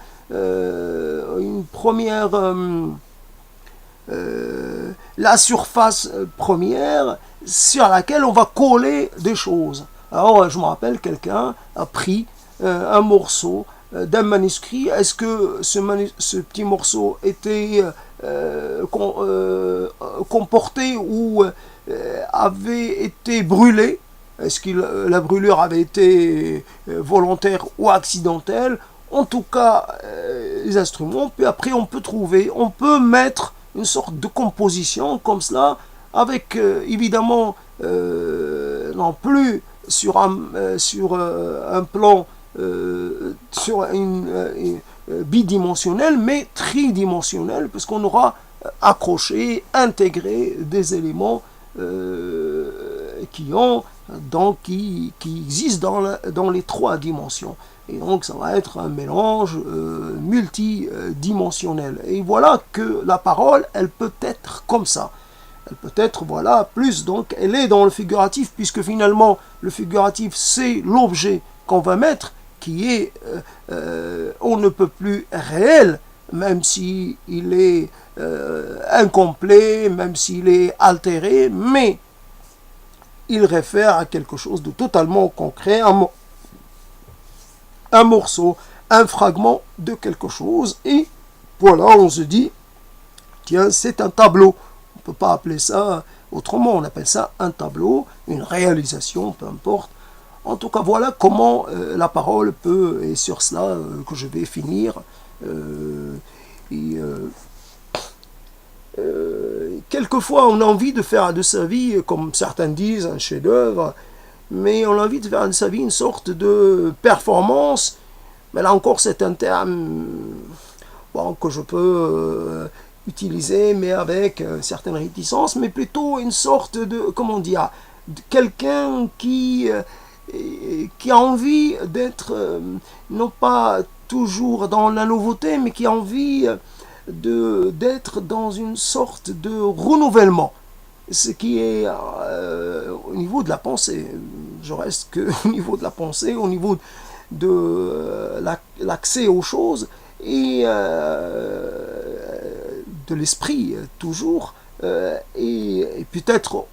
S1: la surface première sur laquelle on va coller des choses. Alors je me rappelle, quelqu'un a pris un morceau d'un manuscrit. Est-ce que ce petit morceau était comporté ou avait été brûlé? Est-ce que la brûlure avait été volontaire ou accidentelle? En tout cas, les instruments, puis après on peut mettre une sorte de composition comme cela, avec évidemment non plus sur un plan sur bidimensionnelle, mais tridimensionnelle, puisqu'on aura accroché, intégré des éléments qui existent dans les trois dimensions. Et donc ça va être un mélange multidimensionnel. Et voilà que la parole, elle peut être comme ça. Elle peut être, voilà, plus, donc elle est dans le figuratif, puisque finalement le figuratif c'est l'objet qu'on va mettre, qui est on ne peut plus réel, même s'il est incomplet, même s'il est altéré, mais il réfère à quelque chose de totalement concret, un morceau, un fragment de quelque chose, et voilà, on se dit, tiens, c'est un tableau. On ne peut pas appeler ça autrement, on appelle ça un tableau, une réalisation, peu importe. En tout cas, voilà comment la parole peut, et sur cela que je vais finir, quelquefois on a envie de faire de sa vie, comme certains disent, un chef-d'œuvre, mais on a envie de faire de sa vie une sorte de performance. Mais là encore, c'est un terme que je peux utiliser, mais avec certaines réticences, mais plutôt une sorte de, comment dire, de quelqu'un qui a envie d'être, non pas toujours dans la nouveauté, mais qui a envie d'être dans une sorte de renouvellement. Ce qui est au niveau de la pensée. Je reste que au niveau de la pensée, au niveau de l'accès aux choses et de l'esprit toujours, et peut-être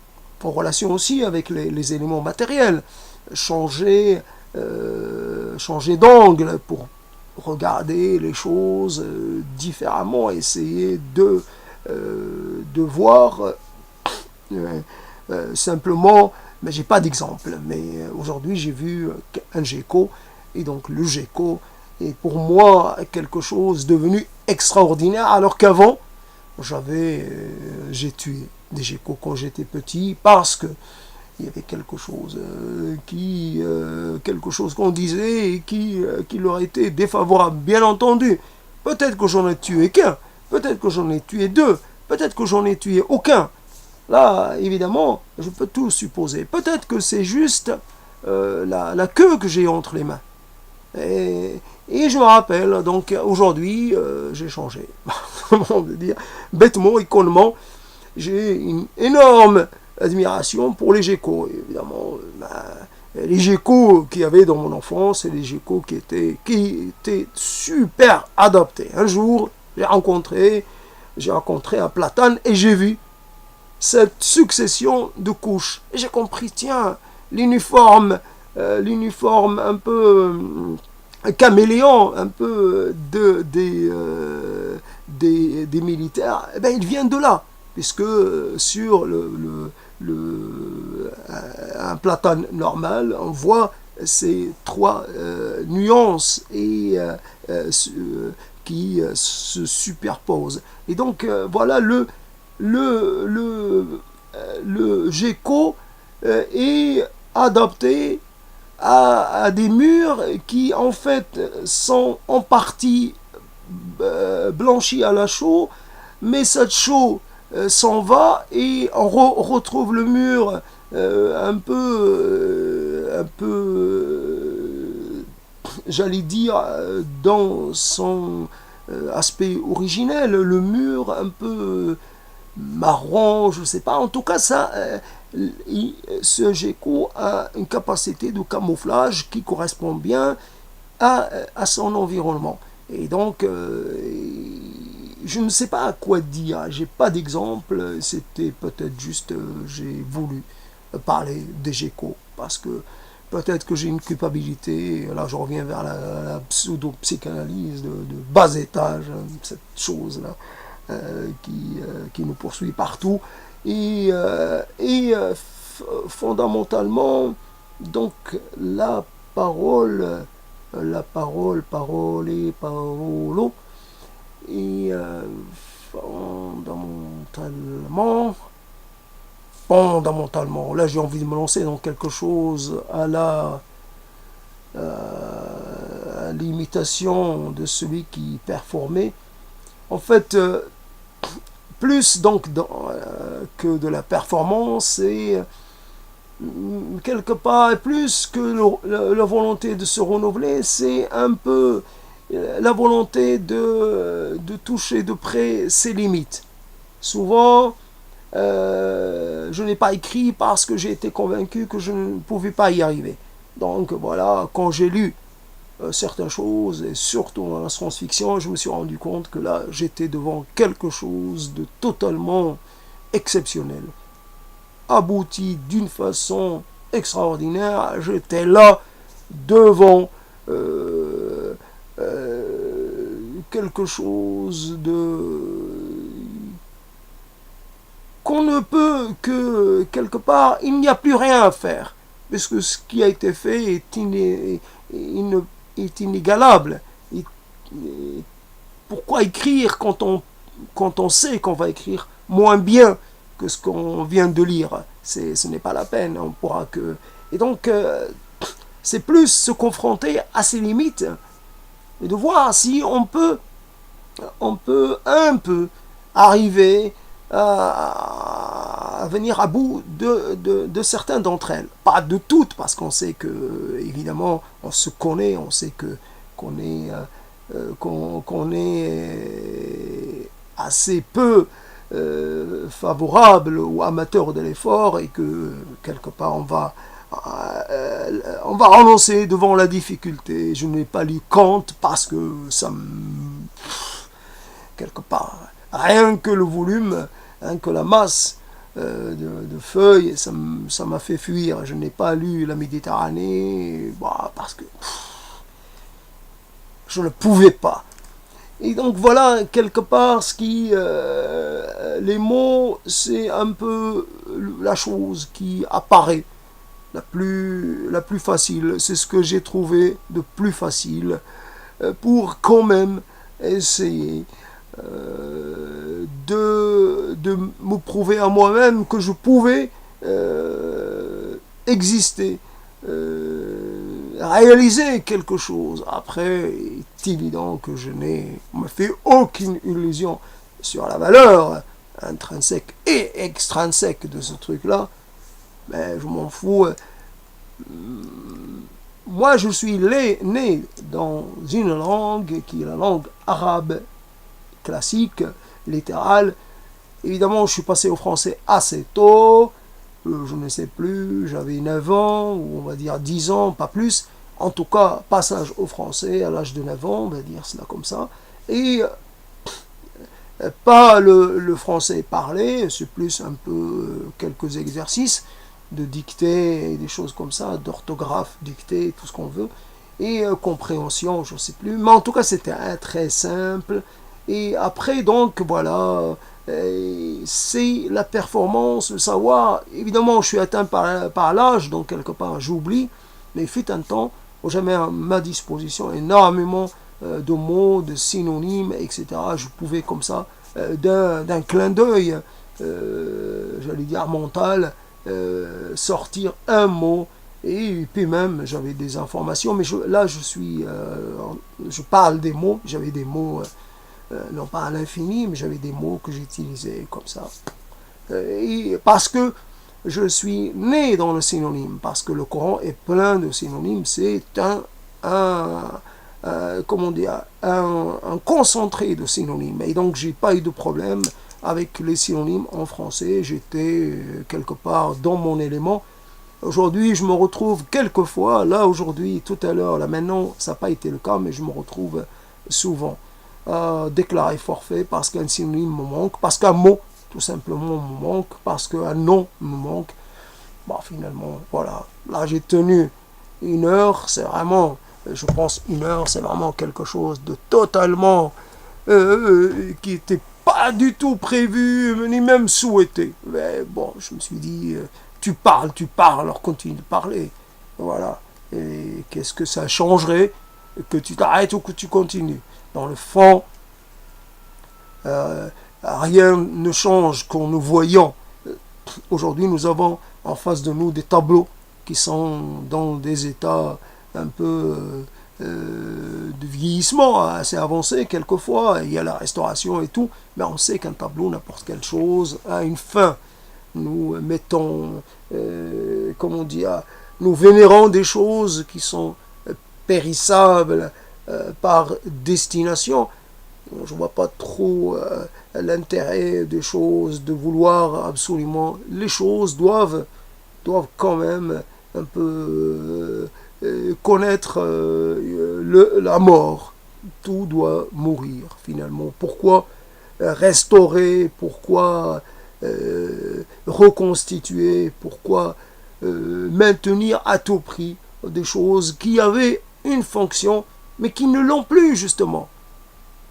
S1: en relation aussi avec les éléments matériels. Changer d'angle pour regarder les choses différemment, essayer de voir simplement, mais j'ai pas d'exemple. Mais aujourd'hui j'ai vu un gecko, et donc le gecko est pour moi quelque chose devenu extraordinaire, alors qu'avant j'ai tué des geckos quand j'étais petit, parce que il y avait quelque chose quelque chose qu'on disait et qui leur était défavorable, bien entendu. Peut-être que j'en ai tué qu'un, peut-être que j'en ai tué deux, peut-être que j'en ai tué aucun. Là, évidemment, je peux tout supposer. Peut-être que c'est juste la queue que j'ai entre les mains. Et je me rappelle, donc aujourd'hui, j'ai changé. Comment dire, bêtement et connement, j'ai une énorme admiration pour les geckos. Évidemment, les geckos qu'il y avait dans mon enfance, et les geckos qui étaient super adaptés. Un jour, j'ai rencontré un platane et j'ai vu cette succession de couches. Et j'ai compris, tiens, l'uniforme un peu caméléon, un peu des militaires, eh ben, il vient de là. Puisque sur un platane normal, on voit ces trois nuances qui se superposent. Et donc voilà, le gecko est adapté à des murs qui en fait sont en partie blanchis à la chaux, mais cette chaux s'en va et on retrouve le mur un peu j'allais dire, dans son aspect originel, le mur un peu marron, je ne sais pas. En tout cas, ce gecko a une capacité de camouflage qui correspond bien à son environnement. Et donc, je ne sais pas à quoi dire, j'ai pas d'exemple, c'était peut-être juste, j'ai voulu parler des geckos, parce que peut-être que j'ai une culpabilité, là je reviens vers la pseudo-psychanalyse de bas étage, cette chose-là qui nous poursuit partout, et fondamentalement, donc la parole, parole, parolo, et fondamentalement, là j'ai envie de me lancer dans quelque chose à la l'imitation de celui qui performait. En fait, plus donc que de la performance, et quelque part plus que la volonté de se renouveler, c'est un peu la volonté de toucher de près ses limites. Souvent, je n'ai pas écrit parce que j'ai été convaincu que je ne pouvais pas y arriver. Donc voilà, quand j'ai lu certaines choses, et surtout dans la science-fiction, je me suis rendu compte que là, j'étais devant quelque chose de totalement exceptionnel, abouti d'une façon extraordinaire. J'étais là devant quelque chose de qu'on ne peut que, quelque part, il n'y a plus rien à faire, parce que ce qui a été fait est inégalable. Et pourquoi écrire quand on sait qu'on va écrire moins bien que ce qu'on vient de lire? Ce n'est pas la peine, on pourra que... Et donc, c'est plus se confronter à ses limites, et de voir si on peut un peu arriver à venir à bout de certains d'entre elles. Pas de toutes, parce qu'on sait que, évidemment, on se connaît, on sait qu'on est assez peu favorable ou amateur de l'effort, et que quelque part on va renoncer devant la difficulté. Je n'ai pas lu Kant parce que ça me... quelque part, rien que le volume, rien que la masse de feuilles, ça m'a fait fuir. Je n'ai pas lu La Méditerranée parce que je ne pouvais pas. Et donc voilà, quelque part, ce qui... les mots, c'est un peu la chose qui apparaît la plus facile. C'est ce que j'ai trouvé de plus facile pour quand même essayer de me prouver à moi-même que je pouvais exister, réaliser quelque chose. Après, il est évident que je n'ai me fait aucune illusion sur la valeur intrinsèque et extrinsèque de ce truc-là. Mais je m'en fous. Moi, je suis né dans une langue qui est la langue arabe classique, littérale. Évidemment, je suis passé au français assez tôt. Je ne sais plus, j'avais 9 ans, ou on va dire 10 ans, pas plus. En tout cas, passage au français à l'âge de 9 ans, on va dire cela comme ça. Et pas le français parlé, c'est plus un peu quelques exercices de dictée et des choses comme ça, d'orthographe, dictée, tout ce qu'on veut, et compréhension, je ne sais plus. Mais en tout cas, c'était très simple. Et après, donc, voilà, c'est la performance, le savoir. Évidemment, je suis atteint par l'âge, donc quelque part, j'oublie. Mais il fut un temps où j'avais à ma disposition énormément de mots, de synonymes, etc. Je pouvais comme ça, d'un clin d'œil, j'allais dire mental, sortir un mot, et puis même j'avais des informations, mais là je parle des mots, j'avais des mots, non pas à l'infini, mais j'avais des mots que j'utilisais comme ça, et parce que je suis né dans le synonyme, parce que le Coran est plein de synonymes. C'est comment dire, un concentré de synonymes, et donc j'ai pas eu de problème avec les synonymes en français. J'étais quelque part dans mon élément. Aujourd'hui, je me retrouve quelquefois, là aujourd'hui, tout à l'heure, là maintenant, ça n'a pas été le cas, mais je me retrouve souvent à déclarer forfait parce qu'un synonyme me manque, parce qu'un mot, tout simplement, me manque, parce qu'un nom me manque. Finalement, voilà. Là, j'ai tenu 1 heure, c'est vraiment, je pense, 1 heure, c'est vraiment quelque chose de totalement qui n'était pas du tout prévu, ni même souhaité. Mais bon, je me suis dit, tu parles, alors continue de parler. Voilà. Et qu'est-ce que ça changerait que tu t'arrêtes ou que tu continues? Dans le fond, rien ne change qu'en nous voyant. Aujourd'hui, nous avons en face de nous des tableaux qui sont dans des états un peu de vieillissement assez avancé quelquefois, il y a la restauration et tout, mais on sait qu'un tableau, n'importe quelle chose, a une fin. Nous mettons, comment dire, nous vénérons des choses qui sont périssables par destination. Je ne vois pas trop l'intérêt des choses, de vouloir absolument. Les choses doivent quand même un peu connaître la mort. Tout doit mourir finalement. Pourquoi restaurer? Pourquoi reconstituer? Pourquoi maintenir à tout prix des choses qui avaient une fonction, mais qui ne l'ont plus justement?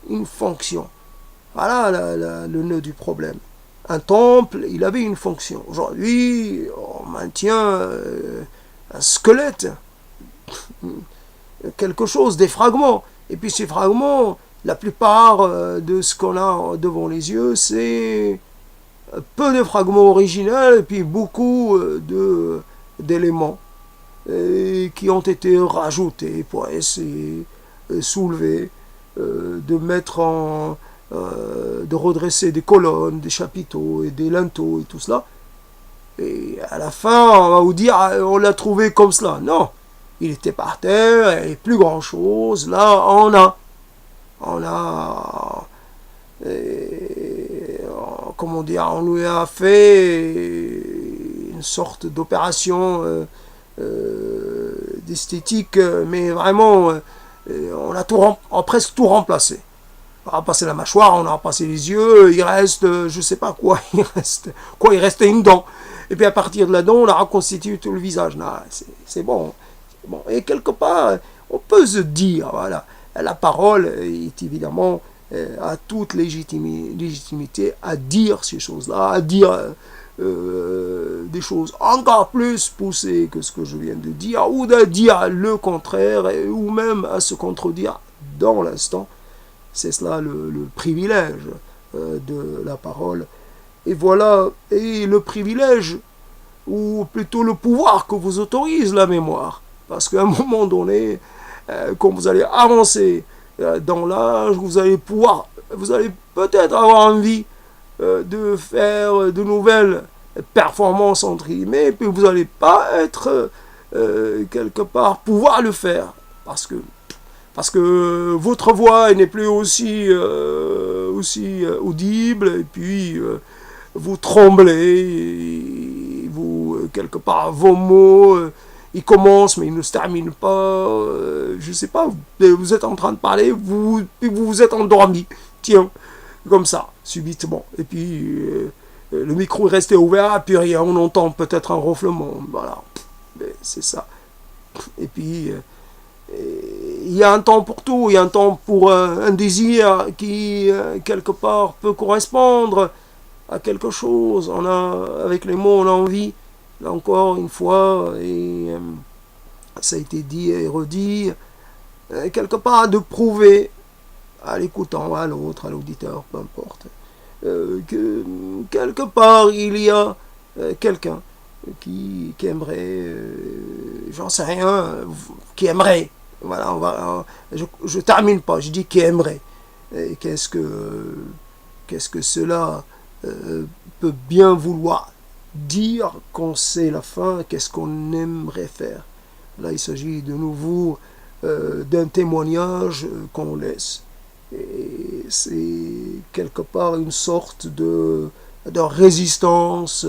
S1: Une fonction. Voilà le nœud du problème. Un temple, il avait une fonction. Aujourd'hui, on maintient un squelette, quelque chose, des fragments. Et puis ces fragments, la plupart de ce qu'on a devant les yeux, c'est peu de fragments originels et puis beaucoup d'éléments qui ont été rajoutés pour essayer de soulever, de mettre de redresser des colonnes, des chapiteaux et des linteaux et tout cela. Et à la fin, on va vous dire, on l'a trouvé comme cela. Non, il était par terre et plus grand chose. Là, on a, comment dire, on lui a fait une sorte d'opération d'esthétique, mais vraiment, on a presque tout remplacé. On a remplacé la mâchoire, on a remplacé les yeux, il reste, je sais pas quoi, il restait une dent. Et puis à partir de la dent, on a reconstitué tout le visage. Non, c'est bon. Bon. Et quelque part, on peut se dire, voilà, la parole est évidemment a toute légitimité à dire ces choses-là, à dire des choses encore plus poussées que ce que je viens de dire, ou de dire le contraire, ou même à se contredire dans l'instant. C'est cela le privilège de la parole. Et voilà, et le privilège, ou plutôt le pouvoir que vous autorise la mémoire. Parce qu'à un moment donné, quand vous allez avancer dans l'âge, vous allez peut-être avoir envie de faire de nouvelles performances entre guillemets, et puis vous n'allez pas être quelque part pouvoir le faire. Parce que votre voix n'est plus aussi audible, et puis vous tremblez, et vous, quelque part, vos mots, ils commencent, mais ils ne se terminent pas, je ne sais pas, vous êtes en train de parler, vous vous êtes endormi, tiens, comme ça, subitement, et puis le micro est resté ouvert, et puis rien, on entend peut-être un ronflement, voilà, c'est ça, et puis il y a un temps pour tout, il y a un temps pour un désir qui, quelque part, peut correspondre à quelque chose. Avec les mots, on a envie, là encore une fois, et ça a été dit et redit, quelque part, de prouver à l'écoutant, à l'autre, à l'auditeur, peu importe, que quelque part, il y a quelqu'un qui aimerait, j'en sais rien, qui aimerait. Voilà, je termine pas, je dis qui aimerait. Et qu'est-ce que cela peut bien vouloir dire quand c'est la fin? Qu'est-ce qu'on aimerait faire? Là, il s'agit de nouveau d'un témoignage qu'on laisse. Et c'est quelque part une sorte de résistance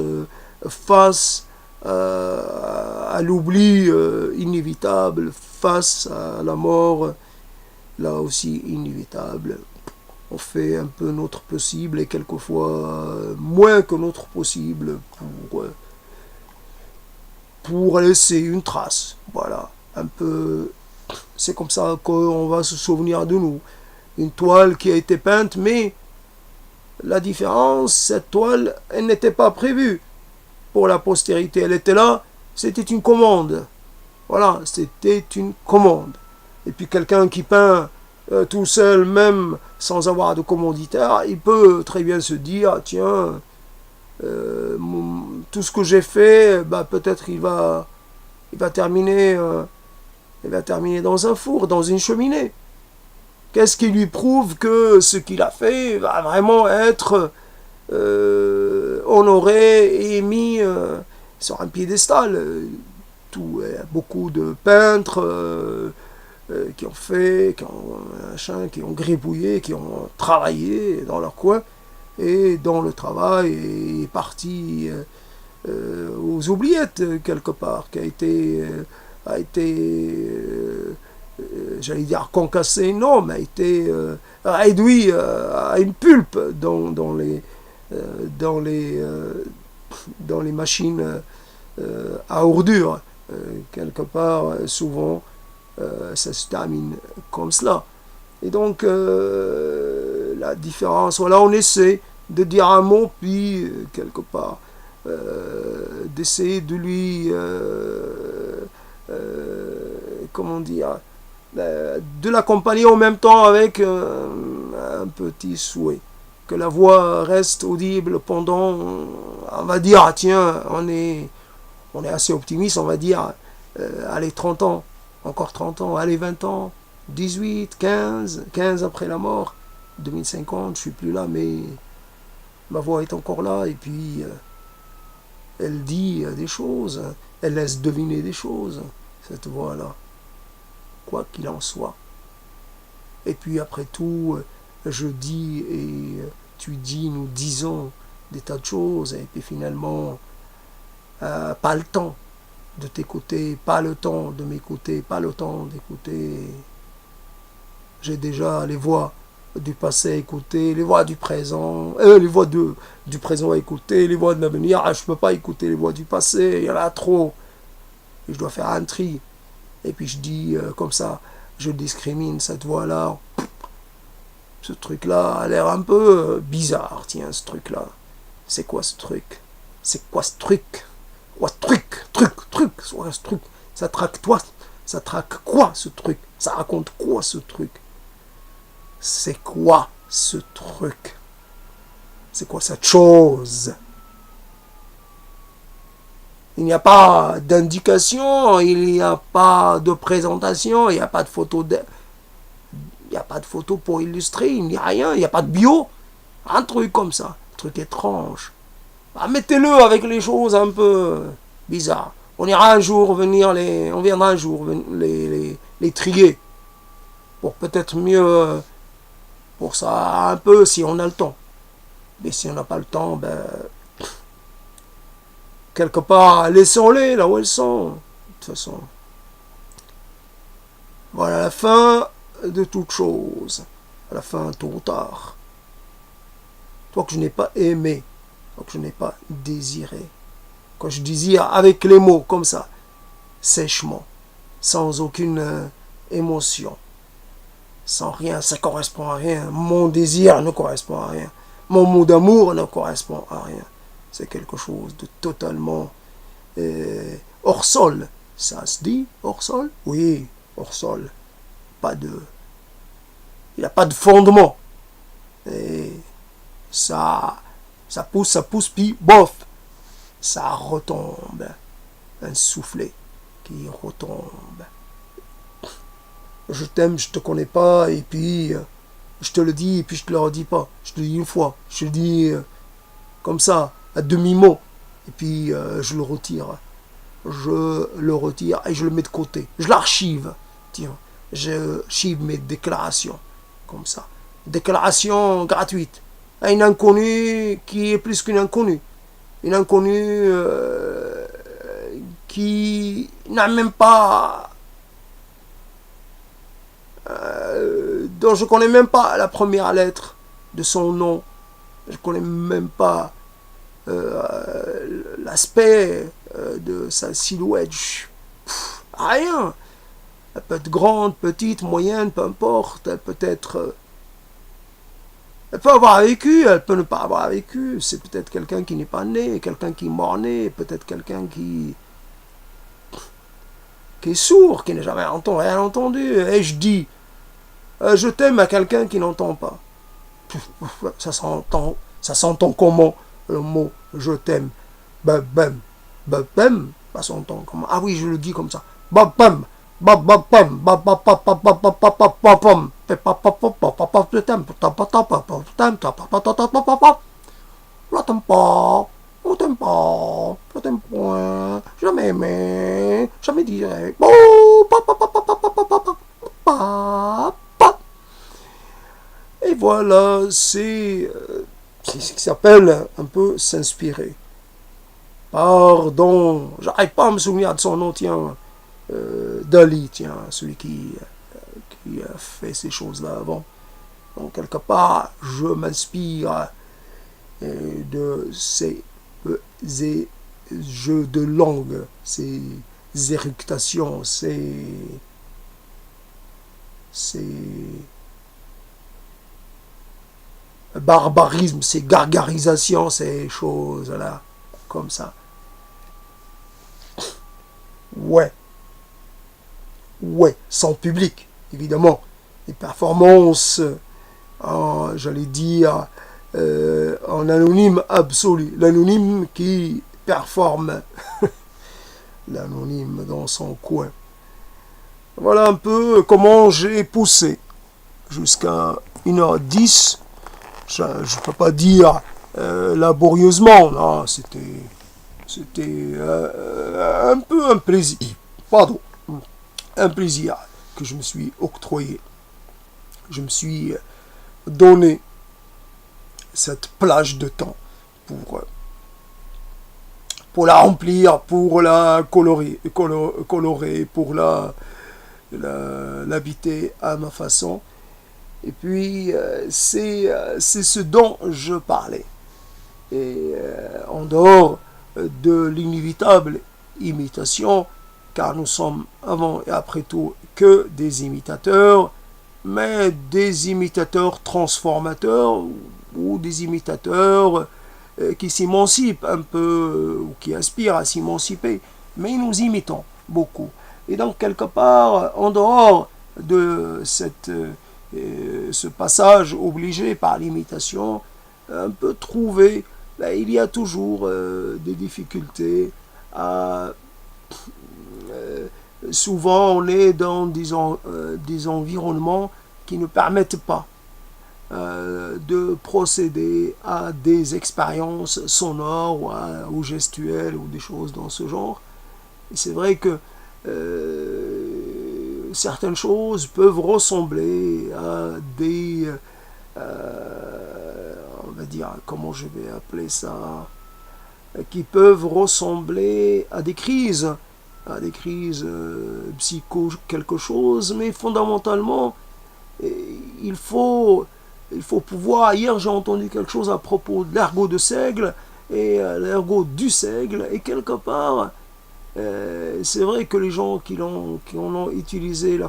S1: face à l'oubli inévitable, face à la mort, là aussi inévitable. On fait un peu notre possible et quelquefois moins que notre possible pour laisser une trace. Voilà, un peu, c'est comme ça qu'on va se souvenir de nous. Une toile qui a été peinte, mais la différence, cette toile, elle n'était pas prévue pour la postérité. Elle était là, c'était une commande. Voilà, c'était une commande. Et puis quelqu'un qui peint tout seul, même sans avoir de commanditaire, il peut très bien se dire, tiens, tout ce que j'ai fait, bah, peut-être il va terminer il va terminer dans un four, dans une cheminée. Qu'est-ce qui lui prouve que ce qu'il a fait va vraiment être honoré et mis sur un piédestal? Beaucoup de peintres qui ont fait, qui ont gribouillé, qui ont travaillé dans leur coin, et dont le travail est parti aux oubliettes quelque part, qui a été j'allais dire concassé, non, mais a été réduit à une pulpe dans les machines à ordures. Quelque part, souvent, ça se termine comme cela. Et donc, la différence, voilà, on essaie de dire un mot, puis, quelque part, d'essayer de lui, comment dire, de l'accompagner en même temps avec un petit souhait. Que la voix reste audible pendant, on va dire, tiens, on est assez optimiste, on va dire, allez, 30 ans, encore 30 ans, allez, 20 ans, 18, 15 après la mort, 2050, je suis plus là, mais ma voix est encore là, et puis elle dit des choses, elle laisse deviner des choses, cette voix-là, quoi qu'il en soit. Et puis après tout, je dis et tu dis, nous disons des tas de choses, et puis finalement, pas le temps de t'écouter, pas le temps de m'écouter, pas le temps d'écouter. J'ai déjà les voix du passé à écouter, les voix du présent, les voix du présent à écouter, les voix de l'avenir. Je ne peux pas écouter les voix du passé, il y en a trop. Et je dois faire un tri. Et puis je dis comme ça, je discrimine cette voix-là. Ce truc-là a l'air un peu bizarre, tiens, ce truc-là. C'est quoi ce truc? C'est quoi ce truc? Quoi ce truc? C'est quoi ce truc? Ça traque toi? Ça traque quoi ce truc? Ça raconte quoi ce truc? C'est quoi ce truc? C'est quoi cette chose? Il n'y a pas d'indication, il n'y a pas de présentation, il n'y a pas de photo il n'y a pas de photo pour illustrer, il n'y a rien, il n'y a pas de bio. Un truc comme ça, un truc étrange. Bah, mettez-le avec les choses un peu bizarres. On viendra un jour les trier. Pour peut-être mieux, pour ça un peu si on a le temps. Mais si on n'a pas le temps, ben, quelque part, laissons-les là où elles sont. De toute façon. Voilà la fin de toute chose. À la fin, tôt ou tard. Toi que je n'ai pas aimé, toi que je n'ai pas désiré. Quand je désire avec les mots comme ça, sèchement, sans aucune émotion, sans rien, ça correspond à rien. Mon désir ne correspond à rien. Mon mot d'amour ne correspond à rien. C'est quelque chose de totalement hors sol. Ça se dit hors sol? Oui, hors sol. Il n'y a pas de fondement. Et ça pousse, puis bof, ça retombe. Un soufflet qui retombe. Je t'aime, je te connais pas, et puis je te le dis, et puis je te le redis pas. Je te le dis une fois, je te le dis comme ça, à demi-mot, et puis je le retire. Je le retire et je le mets de côté. Je l'archive. Tiens, j'archive mes déclarations, comme ça. Déclaration gratuite. À une inconnue qui est plus qu'une inconnue. Une inconnue qui n'a même pas... dont je ne connais même pas la première lettre de son nom. Je ne connais même pas l'aspect de sa silhouette. Rien. Elle peut être grande, petite, moyenne, peu importe. Elle peut être... elle peut avoir vécu, elle peut ne pas avoir vécu. C'est peut-être quelqu'un qui n'est pas né, quelqu'un qui est mort-né, peut-être quelqu'un qui est sourd, qui n'a jamais rien entendu. Et je dis, je t'aime à quelqu'un qui n'entend pas. Ça s'entend comment, le mot je t'aime? Bam, bam, bam, ça s'entend comment? Ah oui, je le dis comme ça. Bam, bam, Je t'aime pas, on t'aime pas, je t'aime point, jamais aimé, jamais direct. Et voilà, c'est ce qui s'appelle un peu s'inspirer. Pardon, j'arrive pas à me souvenir de son nom, tiens. Dali, tiens, celui qui a fait ces choses-là avant. Donc, quelque part, je m'inspire de ces jeux de langue, ces éructations, ces barbarismes, ces gargarisations, ces choses-là, comme ça. Ouais, sans public, évidemment. Les performances, j'allais dire, en anonyme absolu. L'anonyme qui performe. L'anonyme dans son coin. Voilà un peu comment j'ai poussé jusqu'à 1h10. Je ne peux pas dire laborieusement, non, c'était un peu un plaisir. Pardon. Un plaisir que je me suis octroyé. Je me suis donné cette plage de temps pour la remplir, pour la colorer, pour l'habiter à ma façon. Et puis, c'est ce dont je parlais. Et en dehors de l'inévitable imitation, car nous sommes avant et après tout que des imitateurs, mais des imitateurs transformateurs ou des imitateurs qui s'émancipent un peu ou qui aspirent à s'émanciper, mais nous imitons beaucoup. Et donc quelque part, en dehors de ce passage obligé par l'imitation, un peu trouvé, là, il y a toujours des difficultés à souvent on est dans des environnements qui ne permettent pas de procéder à des expériences sonores ou gestuelles ou des choses dans ce genre. Et c'est vrai que certaines choses peuvent ressembler à des on va dire, comment je vais appeler ça, qui peuvent ressembler à des crises psycho quelque chose, mais fondamentalement il faut pouvoir. Hier j'ai entendu quelque chose à propos de l'ergot de Seigle et l'ergot du Seigle, et quelque part c'est vrai que les gens qui en ont utilisé la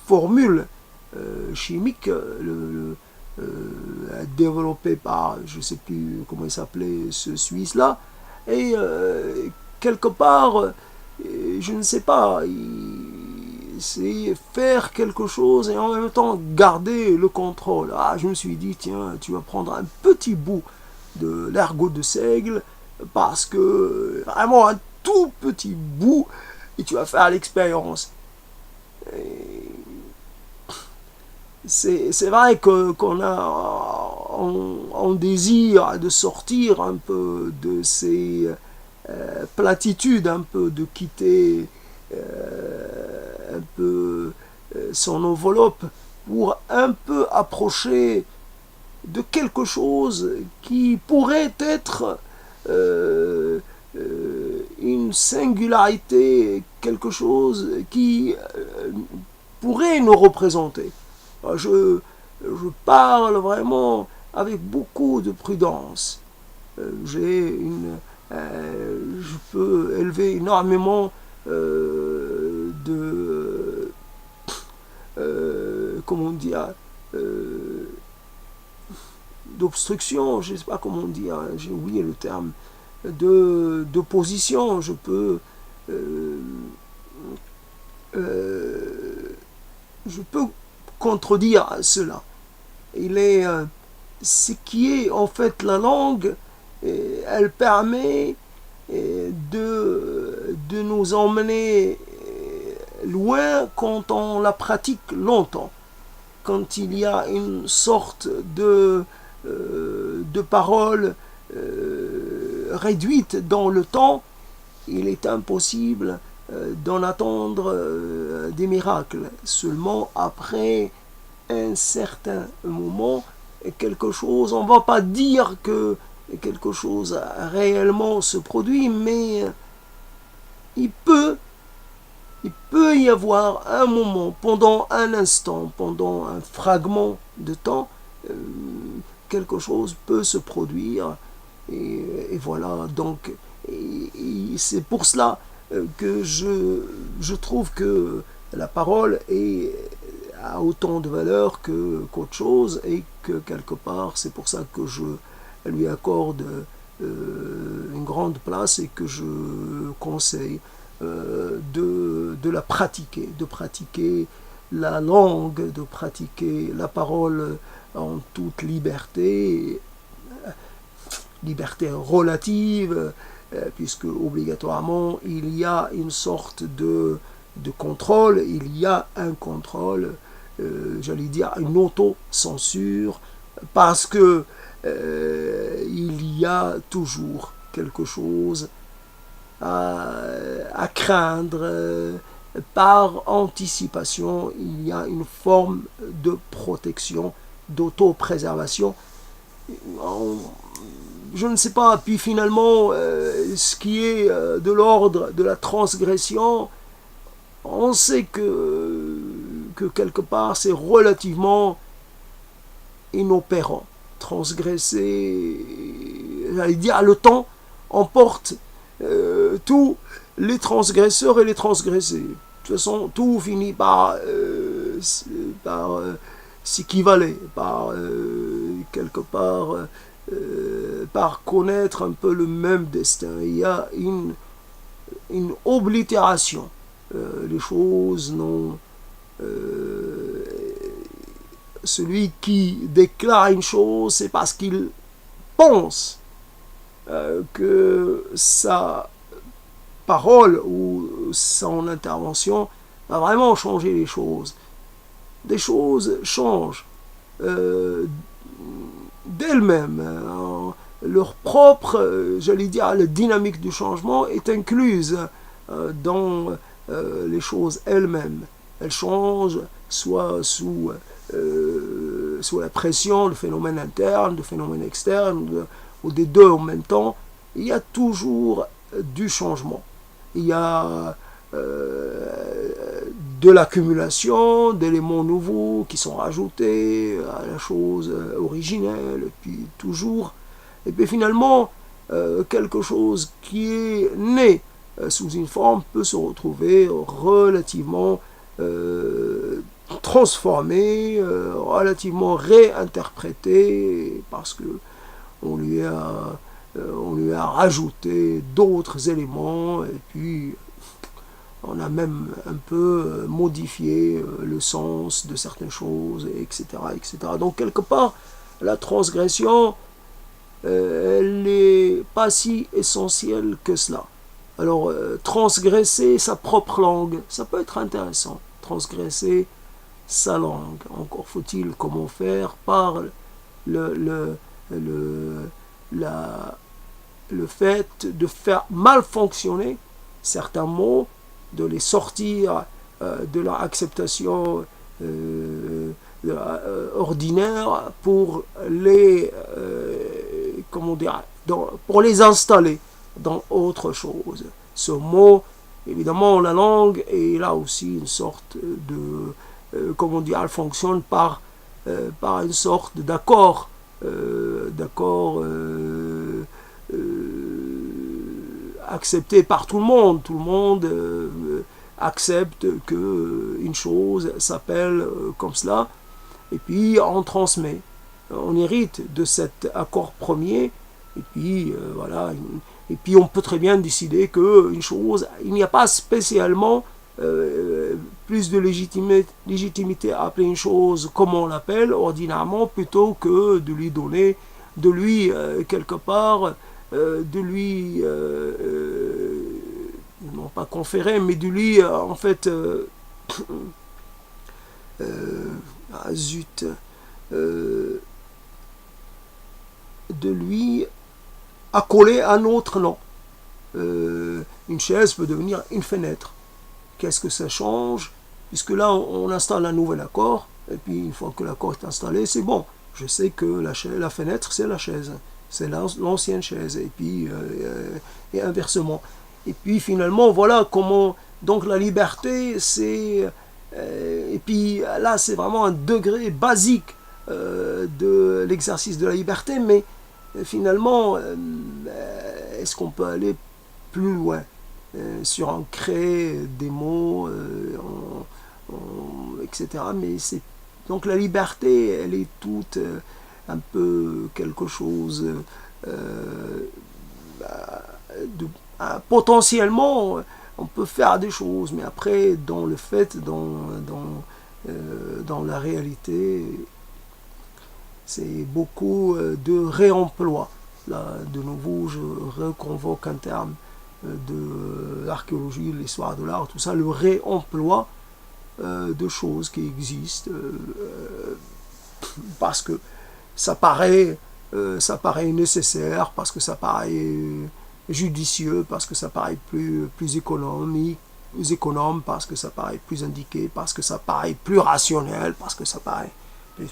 S1: formule chimique développée par, je ne sais plus comment il s'appelait, ce Suisse là, et quelque part je ne sais pas, c'est faire quelque chose et en même temps garder le contrôle. Je me suis dit, tiens, tu vas prendre un petit bout de l'ergot de Seigle, parce que vraiment un tout petit bout, et tu vas faire l'expérience. C'est vrai qu'on a on désire de sortir un peu de ces platitudes, un peu de quitter un peu son enveloppe pour un peu approcher de quelque chose qui pourrait être une singularité, quelque chose qui pourrait nous représenter. Je parle vraiment avec beaucoup de prudence. Je peux élever énormément comment dire, d'obstruction, je ne sais pas comment dire, j'ai oublié le terme, d'opposition. Je peux contredire cela. Ce qui est en fait la langue, elle permet de de nous emmener loin quand on la pratique longtemps. Quand il y a une sorte de parole réduite dans le temps, il est impossible d'en attendre des miracles. Seulement après un certain moment, quelque chose, on ne va pas dire que quelque chose réellement se produit, mais il peut y avoir un moment, pendant un instant, pendant un fragment de temps, quelque chose peut se produire. Et voilà, donc c'est pour cela que je trouve que la parole a autant de valeur qu'autre chose, et que quelque part, c'est pour ça que je lui accorde une grande place, et que je conseille de la pratiquer, de pratiquer la langue, de pratiquer la parole en toute liberté, liberté relative, puisque obligatoirement il y a une sorte de contrôle, il y a un contrôle, j'allais dire une auto-censure, parce que il y a toujours quelque chose à craindre. Par anticipation, il y a une forme de protection, d'autopréservation. Je ne sais pas, puis finalement, ce qui est de l'ordre de la transgression, on sait que quelque part c'est relativement inopérant. Transgresser, j'allais dire, le temps emporte tous les transgresseurs et les transgressés. De toute façon, tout finit par s'équivaler, par quelque part par connaître un peu le même destin. Il y a une oblitération. Les choses n'ont... celui qui déclare une chose, c'est parce qu'il pense que sa parole ou son intervention va vraiment changer les choses. Des choses changent d'elles-mêmes. Leur propre, j'allais dire, la dynamique du changement est incluse dans les choses elles-mêmes. Elles changent soit sous la pression, le phénomène interne, le phénomène externe, ou des deux en même temps. Il y a toujours du changement. Il y a de l'accumulation d'éléments nouveaux qui sont rajoutés à la chose originelle, et puis toujours. Et puis finalement, quelque chose qui est né sous une forme peut se retrouver relativement transformé, relativement réinterprété, parce que on lui a rajouté d'autres éléments, et puis on a même un peu modifié le sens de certaines choses, etc., etc. Donc quelque part, la transgression, elle n'est pas si essentielle que cela. Alors, transgresser sa propre langue, ça peut être intéressant. Transgresser sa langue. Encore faut-il comment faire par le fait de faire mal fonctionner certains mots, de les sortir de leur acceptation ordinaire pour les pour les installer dans autre chose. Ce mot, évidemment, la langue est là aussi une sorte de elle fonctionne par une sorte d'accord accepté par tout le monde. Tout le monde accepte qu'une chose s'appelle comme cela, et puis on transmet. On hérite de cet accord premier, et puis voilà. Et puis on peut très bien décider qu'une chose, il n'y a pas spécialement plus de légitimité à appeler une chose comme on l'appelle ordinairement, plutôt que de lui donner, de lui quelque part, de lui non pas conférer, mais de lui, en fait, zut, de lui accoler un autre nom. Une chaise peut devenir une fenêtre. Qu'est-ce que ça change? Puisque là, on installe un nouvel accord, et puis une fois que l'accord est installé, c'est bon. Je sais que la fenêtre, c'est la chaise. C'est l'ancienne chaise, et puis et inversement. Et puis finalement, voilà comment... Donc la liberté, c'est... et puis là, c'est vraiment un degré basique de l'exercice de la liberté, mais finalement, est-ce qu'on peut aller plus loin sur en créer des mots, etc. Mais c'est donc la liberté, elle est toute un peu quelque chose de potentiellement on peut faire des choses, mais après dans le fait, dans la réalité, c'est beaucoup de réemploi. Là, de nouveau, je reconvoque un terme de l'archéologie, l'histoire de l'art, tout ça, le réemploi de choses qui existent parce que ça paraît nécessaire, parce que ça paraît judicieux, parce que ça paraît plus économe, parce que ça paraît plus indiqué, parce que ça paraît plus rationnel, parce que ça paraît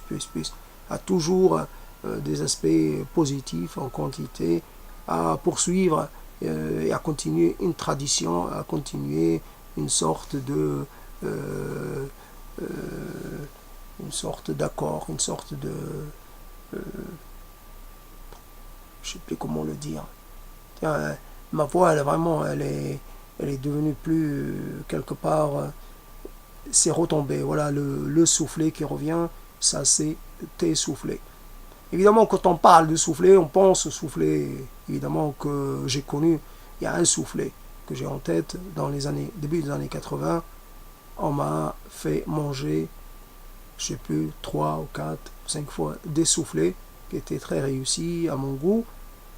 S1: plus. A toujours des aspects positifs en quantité à poursuivre et à continuer une tradition, à continuer une sorte de d'accord, une sorte de je ne sais plus comment le dire. Tiens, ma voix, elle est devenue plus quelque part, c'est retombé. Voilà, le soufflet qui revient, ça c'est t'essouffler. Évidemment, quand on parle de soufflet, on pense au soufflet, évidemment, que j'ai connu. Il y a un soufflet que j'ai en tête dans les début des années 80. On m'a fait manger, je ne sais plus, 3 ou 4, 5 fois des soufflets qui étaient très réussis à mon goût.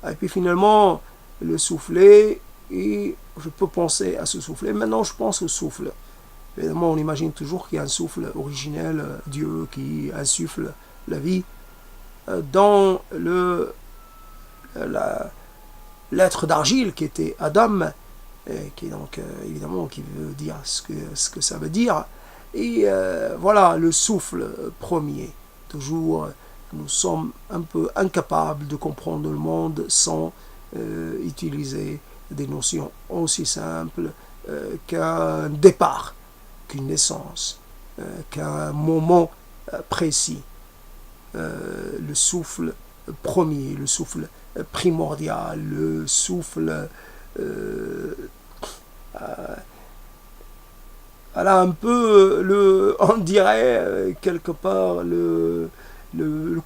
S1: Et puis finalement, le soufflet, et je peux penser à ce soufflet. Maintenant, je pense au souffle. Évidemment, on imagine toujours qu'il y a un souffle originel, Dieu qui insuffle la vie. Dans l'être d'argile qui était Adam, qui est donc évidemment qui veut dire ce que ça veut dire, et voilà le souffle premier. Toujours, nous sommes un peu incapables de comprendre le monde sans utiliser des notions aussi simples qu'un départ, qu'une naissance, qu'un moment précis. Le souffle premier, le souffle primordial, le souffle voilà un peu on dirait quelque part le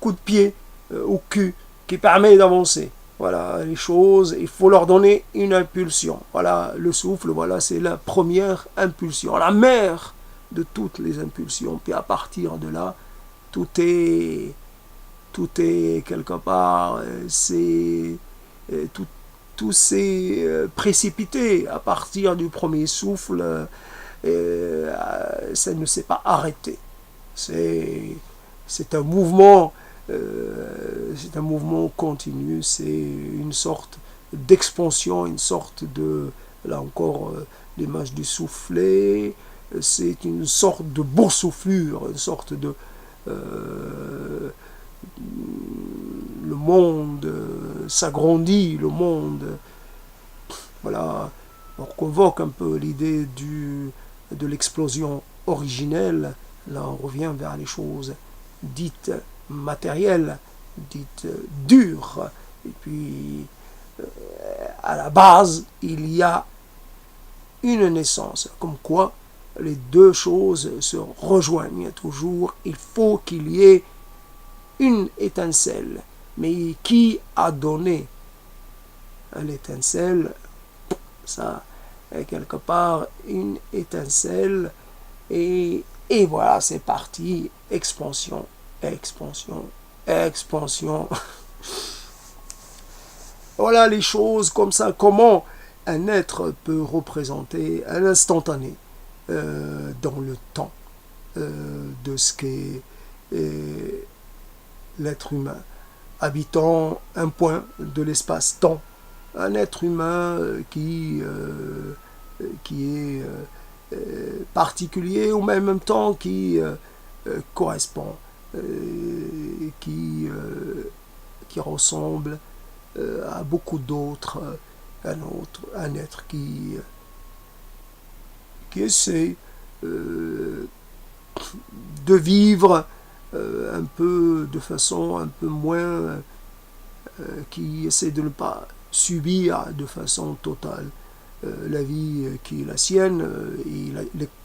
S1: coup de pied au cul qui permet d'avancer. Voilà les choses, il faut leur donner une impulsion. Voilà le souffle, voilà c'est la première impulsion, la mère de toutes les impulsions. Puis à partir de là, tout est quelque part, tout s'est précipité à partir du premier souffle, ça ne s'est pas arrêté. C'est un mouvement, continu, c'est une sorte d'expansion, une sorte de, là encore, l'image du soufflet, c'est une sorte de boursouflure, une sorte de le monde s'agrandit, le monde, voilà, on convoque un peu l'idée de l'explosion originelle. Là, on revient vers les choses dites matérielles, dites dures. Et puis, à la base, il y a une naissance, comme quoi les deux choses se rejoignent toujours. Il faut qu'il y ait une étincelle. Mais qui a donné l'étincelle? Ça est quelque part une étincelle. Et voilà, c'est parti. Expansion, expansion, expansion. Voilà les choses comme ça. Comment un être peut représenter un instantané dans le temps de ce qu'est l'être humain, habitant un point de l'espace-temps. Un être humain qui est particulier, ou même temps qui correspond, qui ressemble à beaucoup d'autres, un être qui essaie de vivre un peu de façon un peu moins, qui essaie de ne pas subir de façon totale la vie qui est la sienne et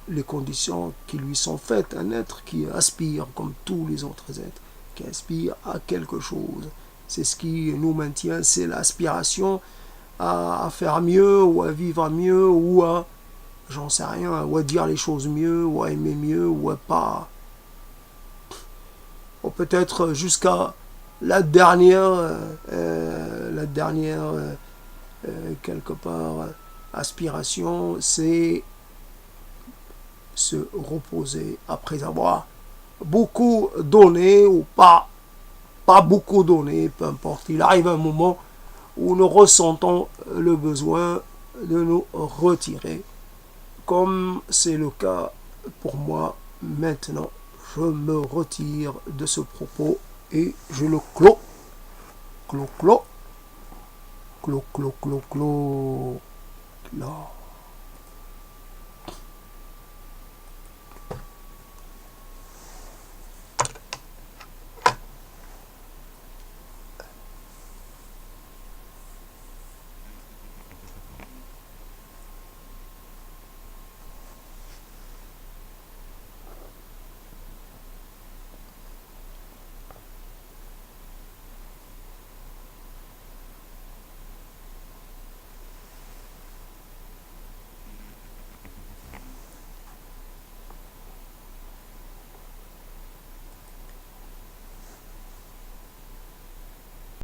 S1: les conditions qui lui sont faites. Un être qui aspire, comme tous les autres êtres, qui aspire à quelque chose. C'est ce qui nous maintient, c'est l'aspiration à faire mieux, ou à vivre mieux, ou à, j'en sais rien, ou à dire les choses mieux, ou à aimer mieux, ou à pas. Ou peut-être jusqu'à la dernière quelque part, aspiration, c'est se reposer après avoir beaucoup donné ou pas beaucoup donné, peu importe. Il arrive un moment où nous ressentons le besoin de nous retirer, comme c'est le cas pour moi maintenant. Je me retire de ce propos et je le clos. Clos. Là.